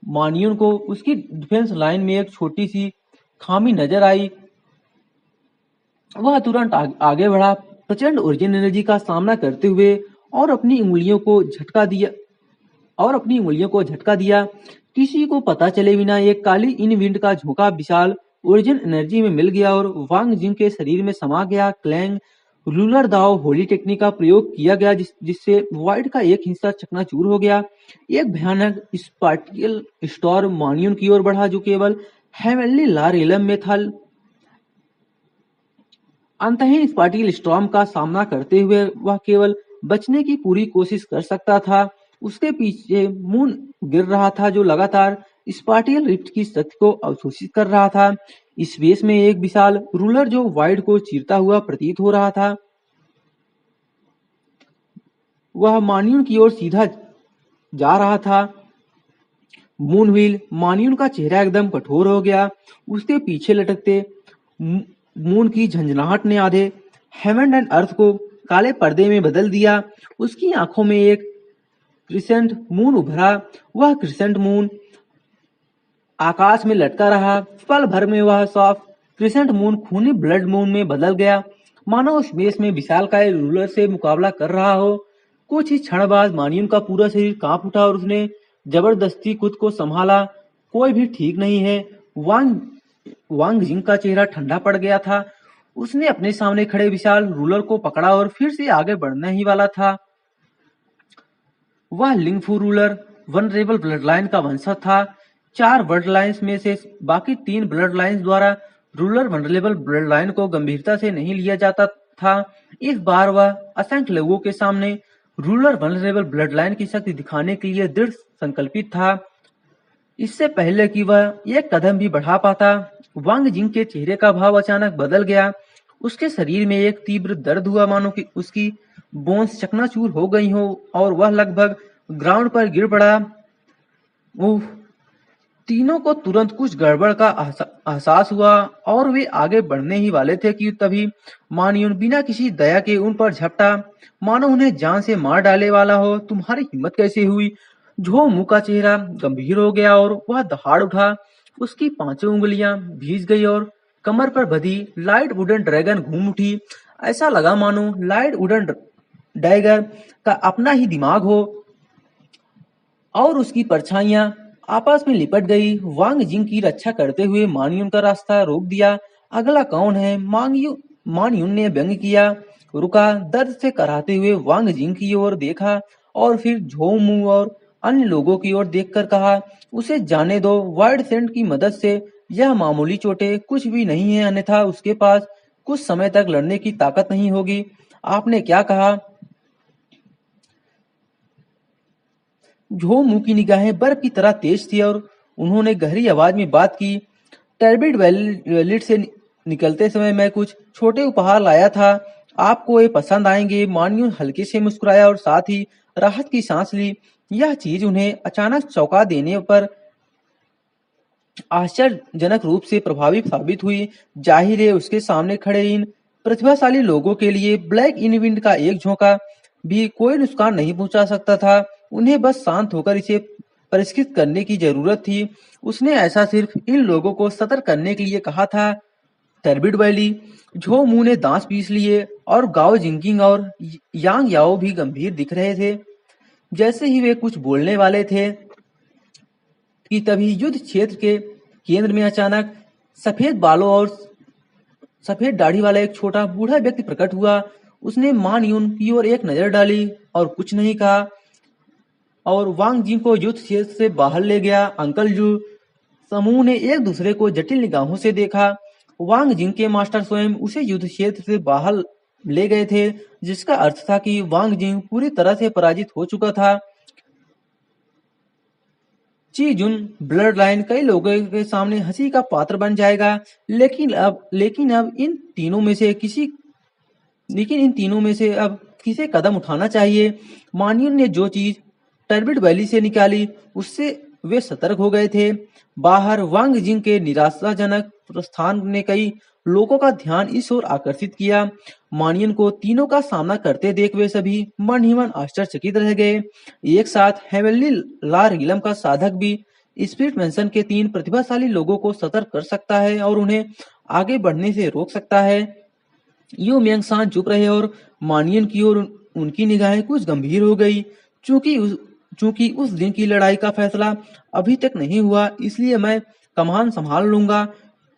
मान्युन को उसकी डिफेंस लाइन में एक छोटी सी खामी नजर आई। वह तुरंत आगे बढ़ा, प्रचंड ओरिजिन एनर्जी का सामना करते हुए और अपनी उंगलियों को झटका दिया। किसी को पता चले बिना एक काली इन विंड का झोंका विशाल ओरिजिन एनर्जी में मिल गया और वांग जिंग के शरीर में समा गया। क्लैंग रूलर दाव होली टेक्निक का प्रयोग किया गया, जिससे वाइड का एक हिस्सा चकनाचूर हो गया। एक भयानक स्पार्टियल स्टॉर्म मान्युन की ओर बढ़ा, जो केवल हेवनली ला रेलम में था। अंतहीन स्पार्टियल स्टॉर्म का सामना करते हुए वह केवल बचने की पूरी कोशिश कर सकता था। उसके पीछे मून गिर रहा था, जो लगातार स्पार्टियल रिफ्ट की शक्ति को अवशोषित कर रहा था। स्पेस में एक विशाल रूलर जो वाइड को चीरता हुआ प्रतीत हो रहा था, वह मान्युन की ओर सीधा जा रहा था। मून व्हील मान्युन का चेहरा एकदम कठोर हो गया। उसके पीछे लटकते मून की झंझनाहट ने आधे हेवन एंड अर्थ को काले पर्दे में बदल दिया। उसकी आंखों में एक क्रिसेंट मून उभरा। वह क्रिसेंट मून आकाश में लटका रहा। पल भर में वह सॉफ्ट क्रिसेंट मून खूनी ब्लड मून में बदल गया, मानो उस बेस में विशालकाय रूलर से मुकाबला कर रहा हो। कुछ ही क्षण बाद मानियन का पूरा शरीर कांप उठा और उसने जबरदस्ती खुद को संभाला। कोई भी ठीक नहीं है। वांग वांग जिंग का चेहरा ठंडा पड़ गया था। उसने अपने सामने खड़े विशाल रूलर को पकड़ा और फिर से आगे बढ़ने ही वाला था। वह लिंगफू रूलर वनरेबल ब्लड लाइन का वंशज था। 4 ब्लड लाइन्स में से बाकी 3 ब्लड लाइन्स द्वारा रूलर वनरेबल ब्लड लाइन को गंभीरता से नहीं लिया जाता था। इस बार वह असंख्य लोगों के सामने रूलर वनरेबल ब्लड लाइन की शक्ति दिखाने के लिए दृढ़ संकल्पित था। इससे पहले कि वह एक कदम भी बढ़ा पाता, वांग जिंग के चेहरे का भाव अचानक बदल गया। उसके शरीर में एक तीव्र दर्द हुआ, मानो कि उसकी बोन्स चकनाचूर हो गई हो और वह लगभग ग्राउंड पर गिर पड़ा। उह! तीनों को तुरंत कुछ गड़बड़ का एहसास हुआ और वे आगे बढ़ने ही वाले थे कि तभी मानयून बिना किसी दया के उन पर झपटा, मानो उन्हें जान से मार डाले वाला हो। तुम्हारी हिम्मत कैसे हुई? झो मुंह का चेहरा गंभीर हो गया और वह दहाड़ उठा। उसकी 5 उंगलियां भीज गई और कमर पर बंधी लाइट वुडन ड्रैगन घूम उठी। ऐसा लगा मानो लाइट वुडन ड्रैगन का अपना ही दिमाग हो और उसकी परछाइयां आपस में लिपट गई। वांग जिंग की रक्षा करते हुए मानयून का रास्ता रोक दिया। अगला कौन है? मानयून ने व्यंग किया। रुका, दर्द से कराहते हुए वांग जिंग की ओर देखा और फिर झोमू और अन्य लोगों की ओर देखकर कहा, उसे जाने दो। वाइड सेंट की मदद से यह मामूली चोटें कुछ भी नहीं है, अन्यथा उसके पास कुछ समय तक लड़ने की ताकत नहीं होगी। आपने क्या कहा? झो मुंह की निगाहें बर्फ की तरह तेज थी और उन्होंने गहरी आवाज में बात की। टर्बिड वैलिड से निकलते समय मैं कुछ छोटे उपहार लाया था, आपको ये पसंद आएंगे। मानयून हल्के से मुस्कुराया और साथ ही राहत की सांस ली। यह चीज उन्हें अचानक चौंका देने पर आश्चर्यजनक रूप से प्रभावी साबित हुई। जाहिर है उसके सामने खड़े इन प्रतिभाशाली लोगों के लिए ब्लैक इनविंड का एक झोंका भी कोई नुकसान नहीं पहुंचा सकता था। उन्हें बस शांत होकर इसे परिष्कृत करने की जरूरत थी। उसने ऐसा सिर्फ इन लोगों को सतर्क करने के लिए कहा था। टर्बिड वैली झो मुंह ने दांत पीस लिए और गाओ जिंकिंग और यांग याओ भी गंभीर दिख रहे थे। जैसे ही वे कुछ बोलने वाले थे कि तभी युद्ध क्षेत्र के केंद्र में अचानक सफेद बालों और सफेद दाढ़ी वाला एक छोटा बूढ़ा व्यक्ति प्रकट हुआ। उसने मान यून की ओर एक नजर डाली और कुछ नहीं कहा और वांग जिंग को युद्ध क्षेत्र से बाहर ले गया। अंकल जू समूह ने एक दूसरे को जटिल निगाहों से देखा। वांग जिंग के मास्टर स्वयं उसे युद्ध क्षेत्र से बाहर ले गए थे, जिसका अर्थ था कि वांग जिंग पूरी तरह से पराजित हो चुका था। ची जुन ब्लड लाइन कई लोगों के सामने हंसी का पात्र बन जाएगा, लेकिन अब इन तीनों में से अब किसे कदम उठाना चाहिए? मानियन ने जो चीज टर्बिड वैली से निकाली उससे वे सतर्क हो गए थे। बाहर वांग जिंग के निराशाजनक प्रस्थान ने कई लोगों का ध्यान इस ओर आकर्षित किया। मानियन को तीनों का सामना करते देख वे सभी मन ही मन आश्चर्यचकित रह गए। एक साथ हेवनली ला रिलम का साधक भी स्पिरिट मेंशन के 3 प्रतिभाशाली लोगों को सतर्क कर सकता है और उन्हें आगे बढ़ने से रोक सकता है। यू मियांग शान चुप रहे और मानियन की ओर उनकी निगाहें कुछ गंभीर हो गई। चूंकि उस दिन की लड़ाई का फैसला अभी तक नहीं हुआ, इसलिए मैं कमान संभाल लूंगा।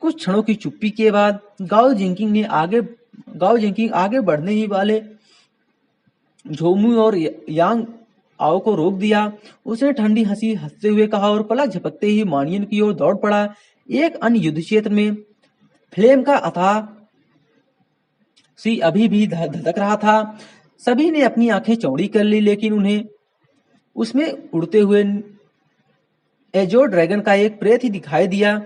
कुछ क्षणों की चुप्पी के बाद गाओ जिंकिंग आगे बढ़ने ही वाले झोमू और यांग आओ को रोक दिया। उसने ठंडी हंसी हंसते हुए कहा और पलक झपकते ही मानियन की ओर दौड़ पड़ा। एक अन्य युद्ध क्षेत्र में फ्लेम का अथाह सी अभी भी धधक रहा था। सभी ने अपनी आंखें चौड़ी कर ली, लेकिन उन्हें उसमें उड़ते हुए एजोर ड्रैगन का एक प्रेत ही दिखाई दिया।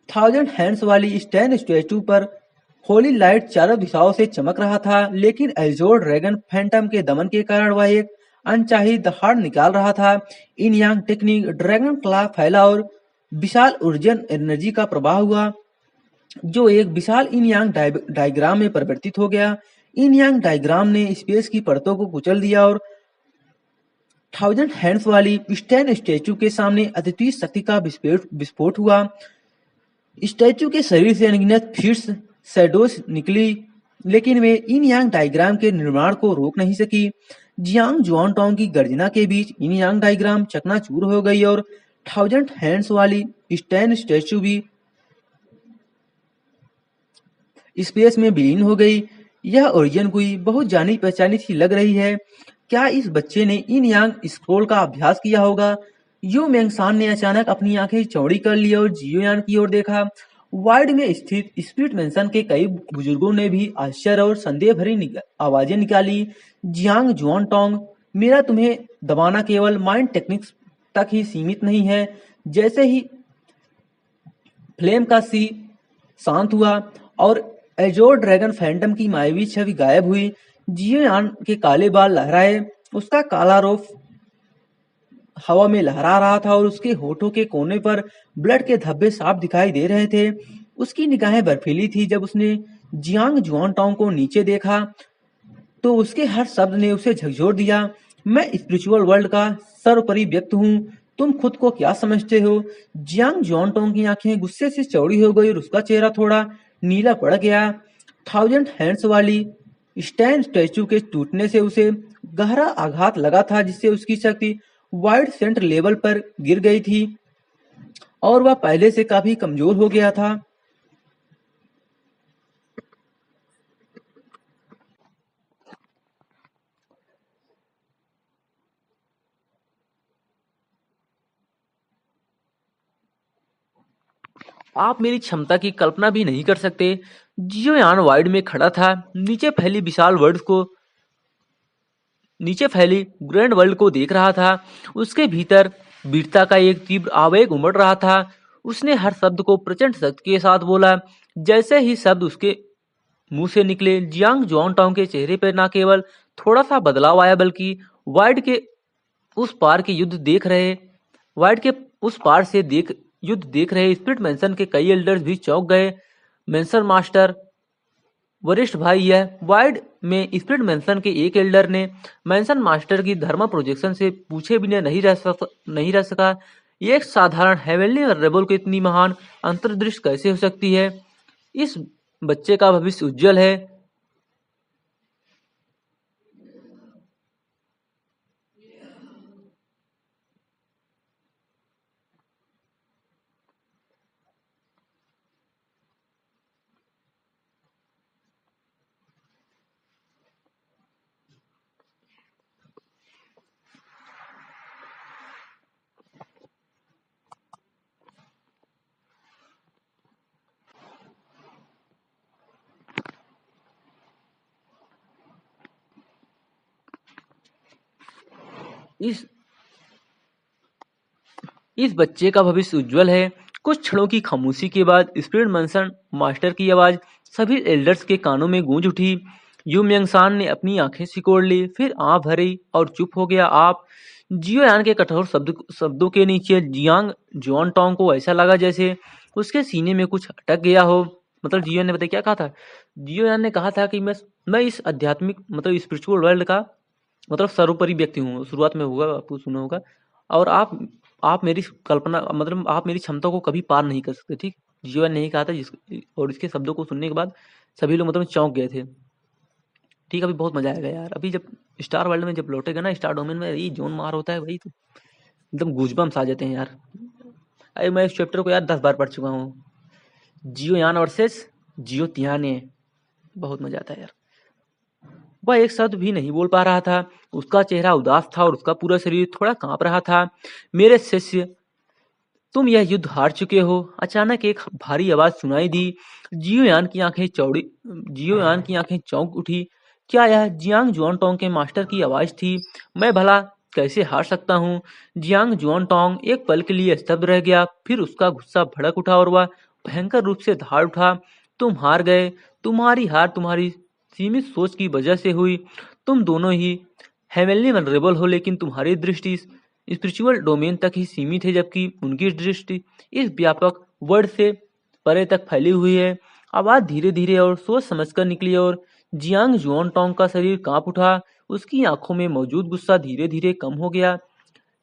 1000 हैंड्स वाली स्टैंड स्टैचू पर होली लाइट चारों दिशाओं से चमक रहा था, लेकिन एजोर ड्रैगन फैंटम के दमन के कारण वह एक अनचाही दहाड़ निकाल रहा था। इन यांग टेक्निक ड्रैगन क्ला फैला और विशाल ऊर्जन एनर्जी का प्रवाह हुआ, जो एक विशाल इन यांग डायग्राम में परिवर्तित हो गया। इन यांग डायग्राम ने स्पेस की परतों को कुचल दिया और थाउजेंड हैंड्स वाली स्टैन स्टैचू के सामने अद्वितीय शक्ति का विस्फोट हुआ। स्टैचू के शरीर से अनगिनत फिट्स शैडोज निकली, लेकिन वे इन यांग डायग्राम के निर्माण को रोक नहीं सकी। जियांग जुआनटोंग की गर्जना के बीच इन यांग डायग्राम चकनाचूर हो गई और थाउजेंड हैंड्स वाली स्टैन स्टैचू भी स्पेस में विलीन हो गई। यह ओरिजिन कोई बहुत जानी पहचानी सी लग रही है। क्या इस बच्चे ने इन यांग स्क्रोल का अभ्यास किया होगा? यू मेंगसान ने अचानक अपनी आंखें चौड़ी कर ली और जियोयान की ओर देखा। वार्ड में स्थित स्पिरिट मेंशन के कई बुजुर्गों ने भी आश्चर्य और संदेह भरी आवाजें निकाली। जियांग जुआनटोंग, मेरा तुम्हें दबाना केवल माइंड टेक्निक्स तक ही सीमित नहीं है। जैसे ही फ्लेम का सी शांत हुआ और एजोर ड्रैगन फैंटम की मायावी छवि गायब हुई, जियोयान के काले बाल लहराए। उसका काला रूप हवा में लहरा रहा था और उसके होठों के कोने पर ब्लड के धब्बे साफ दिखाई दे रहे थे। उसकी निगाहें बर्फीली थी। जब उसने जियांग जुआनटोंग को नीचे देखा तो उसके हर शब्द ने उसे झकझोर दिया। मैं स्पिरिचुअल वर्ल्ड का सर्वोपरि व्यक्ति हूँ, तुम खुद को क्या समझते हो? जियांग जुआनटोंग की आंखें गुस्से से चौड़ी हो गई और उसका चेहरा थोड़ा नीला पड़ गया। थाउजेंड हैंड्स वाली स्टैन स्टैचू के टूटने से उसे गहरा आघात लगा था, जिससे उसकी शक्ति वाइड सेंट लेवल पर गिर गई थी और वह पहले से काफी कमजोर हो गया था। आप मेरी क्षमता की कल्पना भी नहीं कर सकते। जियोयान वाइड में खड़ा था, नीचे फैली ग्रैंड वर्ल्ड को देख रहा था। उसके भीतर वीरता का एक तीव्र आवेग उमड़ रहा था। उसने हर शब्द को प्रचंड शक्ति के साथ बोला। जैसे ही शब्द उसके मुंह से निकले, जियांग जुआनटोंग के चेहरे पर न केवल थोड़ा सा बदलाव आया, बल्कि वाइड के उस पार के युद्ध देख रहे वाइड के उस पार से युद्ध देख रहे स्पिरिट मेंशन के कई एल्डर्स भी चौंक गए। मेंशन मास्टर, वरिष्ठ भाई, यह वाइड में स्पिरिट मेंशन के एक एल्डर ने मेंशन मास्टर की धर्म प्रोजेक्शन से पूछे बिना नहीं रह सका। एक साधारण हेवनली रेबल को इतनी महान अंतर्दृष्टि कैसे हो सकती है? इस बच्चे का भविष्य उज्जवल है। इस इस बच्चे का भविष्य उज्जवल है। कुछ क्षणों की खामोशी के बाद स्पिरिट मेंशन मास्टर की आवाज सभी एल्डर्स के कानों में गूंज उठी। यू मियांगसान ने अपनी आंखें सिकोड़ ली, फिर आंख भरी और चुप हो गया। आप जियोयान के कठोर शब्दों के नीचे जियांग जुआनटोंग को ऐसा लगा जैसे उसके सीने में कुछ अटक गया हो। मतलब जियोयान ने बताया क्या कहा था? जियोयान ने कहा था कि मैं इस आध्यात्मिक मतलब स्पिरिचुअल वर्ल्ड का मतलब सर्वोपरि व्यक्ति हूँ। शुरुआत में होगा, आपको सुना होगा। और आप मेरी कल्पना मतलब आप मेरी क्षमता को कभी पार नहीं कर सकते। ठीक, जियोयान ने ही कहा था और इसके शब्दों को सुनने के बाद सभी लोग मतलब चौंक गए थे। ठीक, अभी बहुत मजा आएगा यार। अभी जब स्टार वर्ल्ड में जब लौटेगा ना, स्टार डोमेन में, यही जोन मार होता है भाई, तो एकदम गूजबम्स आ जाते हैं यार। अरे मैं इस चैप्टर को यार 10 बार पढ़ चुका हूँ। जियोयान वर्सेस जियो तियाने, बहुत मजा आता है यार। वह एक शब्द भी नहीं बोल पा रहा था। उसका चेहरा उदास था और उसका पूरा शरीर थोड़ा कांप रहा था। मेरे शिष्य, तुम यह युद्ध हार चुके हो। अचानक एक भारी आवाज सुनाई दी। जियोयान की आंखें चौंक उठी। क्या यह जियांग जुआनटोंग के मास्टर की आवाज थी? मैं भला कैसे हार सकता हूँ? जियांग जुआनटोंग एक पल के लिए स्तब्ध रह गया, फिर उसका गुस्सा भड़क उठा और वह भयंकर रूप से धार उठा। तुम हार गए। तुम्हारी हार तुम्हारी सीमित सोच की वजह से हुई। तुम दोनों ही हेवनली वनरेबल हो, लेकिन तुम्हारी दृष्टि स्पिरिचुअल डोमेन तक ही सीमित है, जबकि उनकी दृष्टि इस व्यापक वर्ड से परे तक फैली हुई है। आवाज धीरे धीरे और सोच समझकर निकली और जियांग जुआनटोंग का शरीर कांप उठा। उसकी आंखों में मौजूद गुस्सा धीरे धीरे कम हो गया।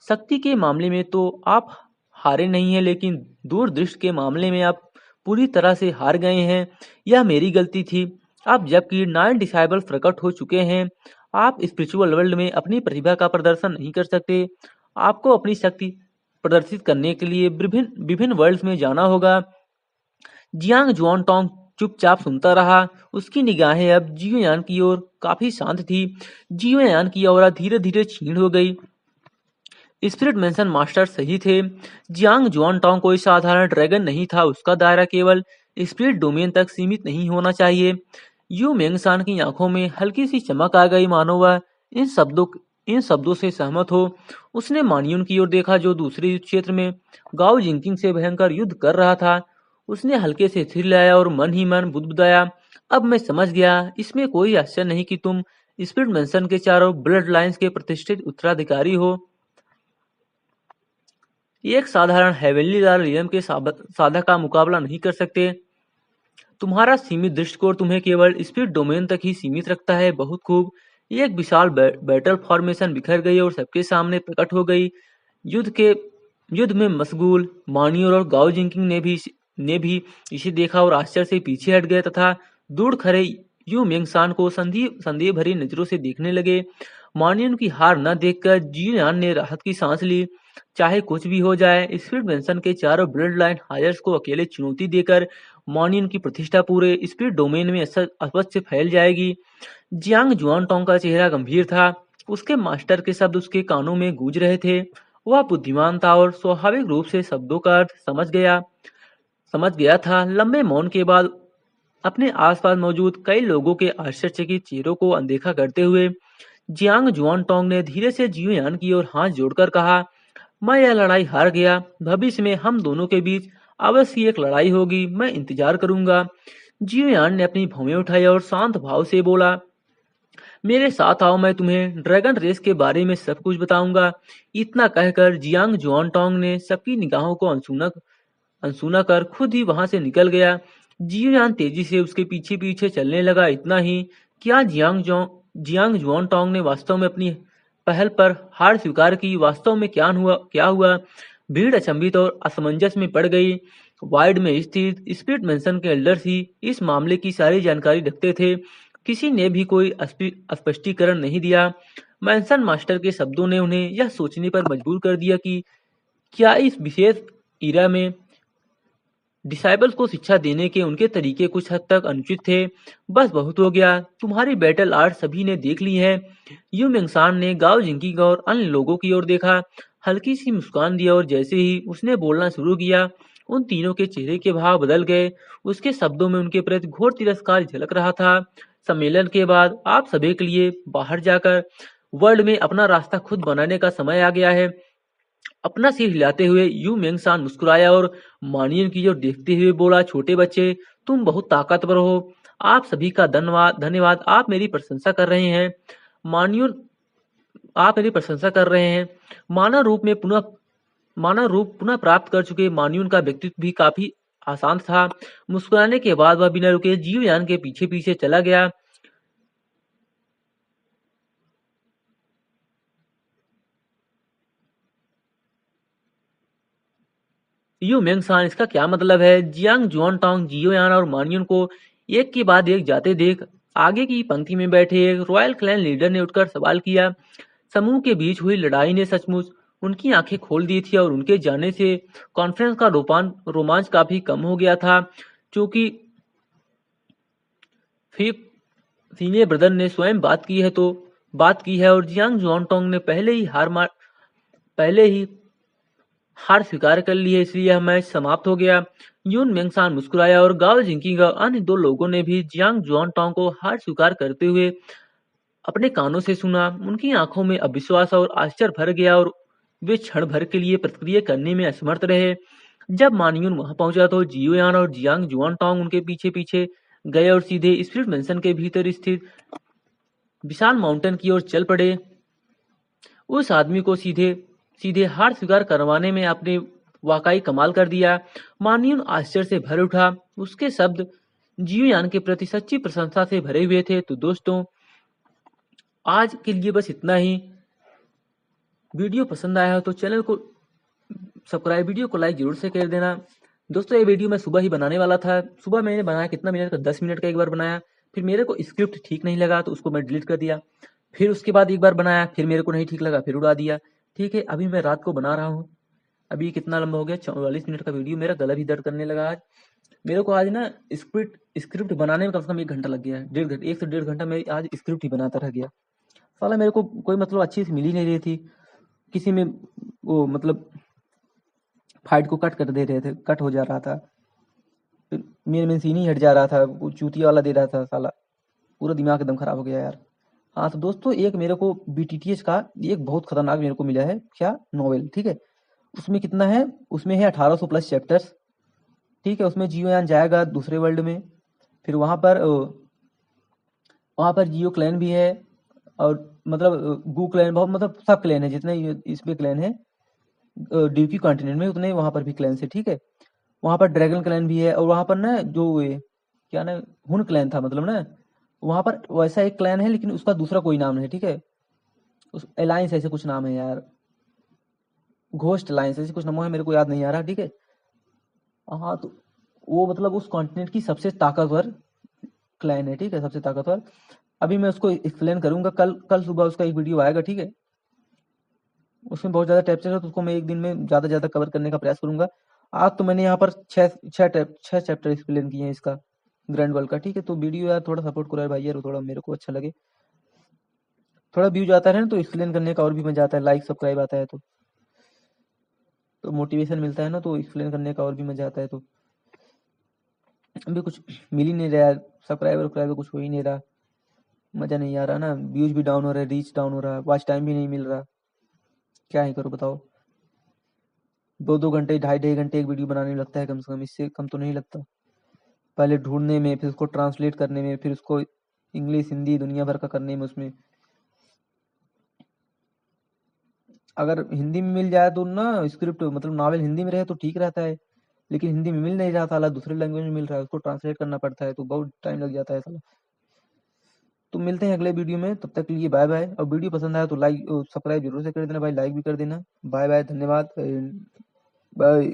शक्ति के मामले में तो आप हारे नहीं हैं, लेकिन दूरदृष्टि के मामले में आप पूरी तरह से हार गए हैं। यह मेरी गलती थी। अब जबकि 9 डिसाइबल प्रकट हो चुके हैं, आप स्पिरिचुअल वर्ल्ड में अपनी प्रतिभा का प्रदर्शन नहीं कर सकते। आपको अपनी शक्ति प्रदर्शित करने के लिए विभिन्न विभिन्न वर्ल्ड्स में जाना होगा। जियांग जुआनटोंग चुपचाप सुनता रहा। उसकी निगाहें अब जियोयान की ओर काफी शांत थी। जियोयान की ऑरा धीरे धीरे क्षीण हो गई। स्पिरिट मेंशन मास्टर सही थे। जियांग जुआनटोंग कोई साधारण ड्रैगन नहीं था। उसका दायरा केवल स्पिरिट डोमेन तक सीमित नहीं होना चाहिए। यू मेंगसान की आंखों में हल्की सी चमक आ गई, मानो वह इन शब्दों से सहमत हो। उसने मानियुन की ओर देखा, जो दूसरे युद्ध क्षेत्र में गाओ जिंकिंग से भयंकर युद्ध कर रहा था। उसने हल्के से सिर हिलाया और मन ही मन बुदबुदाया, अब मैं समझ गया। इसमें कोई आश्चर्य नहीं कि तुम स्पिरिट मेंशन के चारों ब्लड लाइन्स के प्रतिष्ठित उत्तराधिकारी हो। एक साधारण हेवनली रियम के साधक का मुकाबला नहीं कर सकते। तुम्हारा सीमित दृष्टिकोण तुम्हें केवल स्पिरिट डोमेन तक ही सीमित रखता है। बहुत खूब। एक विशाल बैटल फॉर्मेशन बिखर गई और सबके सामने प्रकट हो गई। युद्ध के युद्ध में मशगूल मानियोर और गाओ जिंकिंग ने भी इसे देखा और आश्चर्य से पीछे हट गए तथा दूर खड़े यू मेंगसान को संदेह भरी नजरों से देखने लगे। मानियन की हार न देखकर जियान ने राहत की सांस ली। चाहे कुछ भी हो जाए, स्पिरिट मेंशन के चारों ब्लड लाइन हायर्स को अकेले चुनौती देकर मानियन की प्रतिष्ठा पूरे स्पिरिट डोमेन में अवश्य फैल जाएगी। जियांग जुआनटोंग का चेहरा गंभीर था। उसके मास्टर के शब्द उसके कानों में गूंज रहे थे। वह बुद्धिमान था और स्वाभाविक रूप से शब्दों का अर्थ समझ गया था। लंबे मौन के बाद अपने आसपास मौजूद कई लोगों के आश्चर्यचकित चेहरों को अनदेखा करते हुए जियांग जुआनटोंग ने धीरे से जियोयान की ओर हाथ जोड़कर कहा, मैं यह लड़ाई हार गया। भविष्य में हम दोनों के बीच अवश्य एक लड़ाई होगी। मैं इंतजार करूंगा। जियोयान ने अपनी भौहें उठाई और शांत भाव से बोला, मेरे साथ आओ, मैं तुम्हें ड्रैगन रेस के बारे में सब कुछ बताऊंगा। इतना कहकर जियांग जुआनटोंग ने सबकी निगाहों को अनसुना कर खुद ही वहां से निकल गया। जियोयान तेजी से उसके पीछे पीछे चलने लगा। इतना ही क्या जियांग जुआनटोंग ने वास्तव में अपनी पहल पर हार स्वीकार की? वास्तव में क्या हुआ? भीड़ अचंभित और असमंजस में पड़ गई। वाइड में स्थित स्पिरिट मेंशन के एल्डर्स ही इस मामले की सारी जानकारी रखते थे। किसी ने भी कोई स्पष्टीकरण नहीं दिया। मेंशन मास्टर के शब्दों ने उन्हें यह सोचने पर मजबूर कर दिया कि क्या इस विशेष इरा में डिसाइबल्स को शिक्षा देने के उनके तरीके कुछ हद तक अनुचित थे। बस बहुत हो गया। तुम्हारी बैटल आर्ट सभी ने देख ली है। यू मेंगसान ने गाओ जिंकी और अन्य लोगों की ओर देखा, हल्की सी मुस्कान दिया और जैसे ही उसने बोलना शुरू किया, उन तीनों के चेहरे के भाव बदल गए। उसके शब्दों में उनके प्रति घोर तिरस्कार झलक रहा था। सम्मेलन के बाद आप सभी के लिए बाहर जाकर वर्ल्ड में अपना रास्ता खुद बनाने का समय आ गया है। अपना सिर हिलाते हुए यू मेंगसान मुस्कुराया और मानियन की ओर देखते हुए बोला, छोटे बच्चे, तुम बहुत ताकतवर हो। आप सभी का धन्यवाद। आप मेरी प्रशंसा कर रहे हैं। मानियन आप मेरी प्रशंसा कर रहे हैं। मानव रूप पुनः प्राप्त कर चुके मानियन का व्यक्तित्व भी काफी आसान था। मुस्कुराने के बाद वह बिना रुके जीवयान के पीछे पीछे चला गया। यू मेंगसान, इसका क्या मतलब है? जियांग जुआनटोंग जियोयान और मानियन को एक के बाद एक जाते देख आगे की पंक्ति में बैठे एक रॉयल क्लैन लीडर ने उठकर सवाल किया। समूह के बीच हुई लड़ाई ने सचमुच उनकी आंखें खोल दी थी और उनके जाने से कॉन्फ्रेंस का रोमांच काफी कम हो गया था। क्योंकि फिर सीनियर ब्रदर ने स्वयं बात की है और जियांग जुआनटोंग ने पहले ही हार स्वीकार कर ली है, इसलिए यह मैच समाप्त हो गया। यून मेंगसान मुस्कुराया और गाओ जिंकिंग और अन्य दो लोगों ने भी जियांग जुआनटोंग को हार स्वीकार करते हुए अपने कानों से सुना। उनकी आंखों में अविश्वास और आश्चर्य भर गया और वे क्षण भर के लिए प्रतिक्रिया करने में असमर्थ रहे। जब मानियुन वहां पहुंचा तो जियोयान और जियांग जुआनटोंग उनके पीछे पीछे गए और सीधे स्पिरिट मेंशन के भीतर स्थित विशाल माउंटेन की ओर चल पड़े। उस आदमी को सीधे सीधे हार स्वीकार करवाने में आपने वाकई कमाल कर दिया। मानियुन आश्चर्य से भर उठा। उसके शब्द जियोयान के प्रति सच्ची प्रशंसा से भरे हुए थे। तो दोस्तों आज के लिए बस इतना ही। वीडियो पसंद आया हो तो चैनल को सब्सक्राइब, वीडियो को लाइक जरूर से कर देना। दोस्तों ये वीडियो मैं सुबह ही बनाने वाला था। सुबह मैंने बनाया कितना मिनट का, 10 मिनट का एक बार बनाया। फिर मेरे को स्क्रिप्ट ठीक नहीं लगा तो उसको मैं डिलीट कर दिया। फिर उसके बाद एक बार बनाया, फिर मेरे को नहीं ठीक लगा, फिर उड़ा दिया। ठीक है, अभी मैं रात को बना रहा हूँ। अभी कितना लंबा हो गया, 44 मिनट का वीडियो। मेरा गला भी दर्द करने लगा आज। मेरे को आज ना स्क्रिप्ट बनाने में कम से कम 1 घंटा लग गया। 1.5 से 1.5 घंटा मैं आज स्क्रिप्ट ही बनाता रह गया। साला मेरे को कोई मतलब अच्छी से मिल ही नहीं रही थी। किसी में वो मतलब फाइट को कट कर दे रहे थे, कट हो जा रहा था। मेरे में सीन ही हट जा रहा था, वो चूतिया वाला दे रहा था। साला पूरा दिमाग एकदम खराब हो गया यार। हाँ तो दोस्तों एक मेरे को बीटीटीएच का एक बहुत खतरनाक मेरे को मिला है क्या, नॉवेल। ठीक है, उसमें कितना है, उसमें है 1800 प्लस चैप्टर्स। ठीक है, उसमें जियोयान जाएगा दूसरे वर्ल्ड में। फिर वहां पर जियो क्लैन भी है। और मतलब गू क्लैन, बहुत मतलब सब क्लैन है जितने इसमें क्लैन है ड्यूकी कॉन्टिनेंट में, उतने वहां पर भी क्लैन है। ठीक है, वहां पर ड्रैगन क्लैन भी है। और वहां पर ना जो क्या ना, हुन क्लैन था मतलब ना, वहां पर वैसा एक क्लैन है लेकिन उसका दूसरा कोई नाम है। ठीक है, उस अलायंस ऐसे कुछ नाम है यार, घोस्ट अलायंस ऐसे कुछ नाम है, मेरे को याद नहीं आ रहा। ठीक है, हाँ तो वो मतलब उस कॉन्टिनेंट की सबसे ताकतवर क्लैन है। ठीक है, सबसे ताकतवर। अभी मैं उसको एक्सप्लेन करूंगा, कल कल सुबह उसका एक वीडियो आएगा। ठीक है, उसमें बहुत ज्यादा चैप्टर है तो उसको मैं एक दिन में ज्यादा ज्यादा कवर करने का प्रयास करूंगा। आज तो मैंने यहाँ पर छह चैप्टर एक्सप्लेन किए हैं इसका, ग्रैंड वर्ल्ड का। ठीक है, तो वीडियो यार थोड़ा सपोर्ट करो यार भाई, यार थोड़ा मेरे को अच्छा लगे। थोड़ा व्यूज आता है ना तो एक्सप्लेन करने का और भी मजा आता है, लाइक सब्सक्राइब आता है तो मोटिवेशन मिलता है ना, तो एक्सप्लेन करने का और भी मजा आता है। तो अभी कुछ मिल ही नहीं रहा यार, सब्सक्राइबर कुछ हो ही नहीं रहा, मजा नहीं आ रहा ना। व्यूज भी डाउन हो रहा है, रीच डाउन हो रहा है, वॉच टाइम भी नहीं मिल रहा। क्या ही करो बताओ। 2-2 घंटे, 2.5-2.5 घंटे एक वीडियो बनाने में लगता है कम से कम, इससे कम तो नहीं लगता। पहले ढूंढने में, फिर उसको ट्रांसलेट करने में, फिर उसको इंग्लिश हिंदी दुनिया भर का करने में। उसमें अगर हिंदी में मिल जाए तो ना स्क्रिप्ट, मतलब नॉवेल हिंदी में रहे तो ठीक रहता है। लेकिन हिंदी में मिल नहीं रहा, साला दूसरे लैंग्वेज में मिल रहा है, उसको ट्रांसलेट करना पड़ता है तो बहुत टाइम लग जाता है साला। तो मिलते हैं अगले वीडियो में, तब तक के लिए बाय बाय। और वीडियो पसंद आया तो लाइक सब्सक्राइब जरूर से कर देना भाई, लाइक भी कर देना। बाय बाय, धन्यवाद, बाय।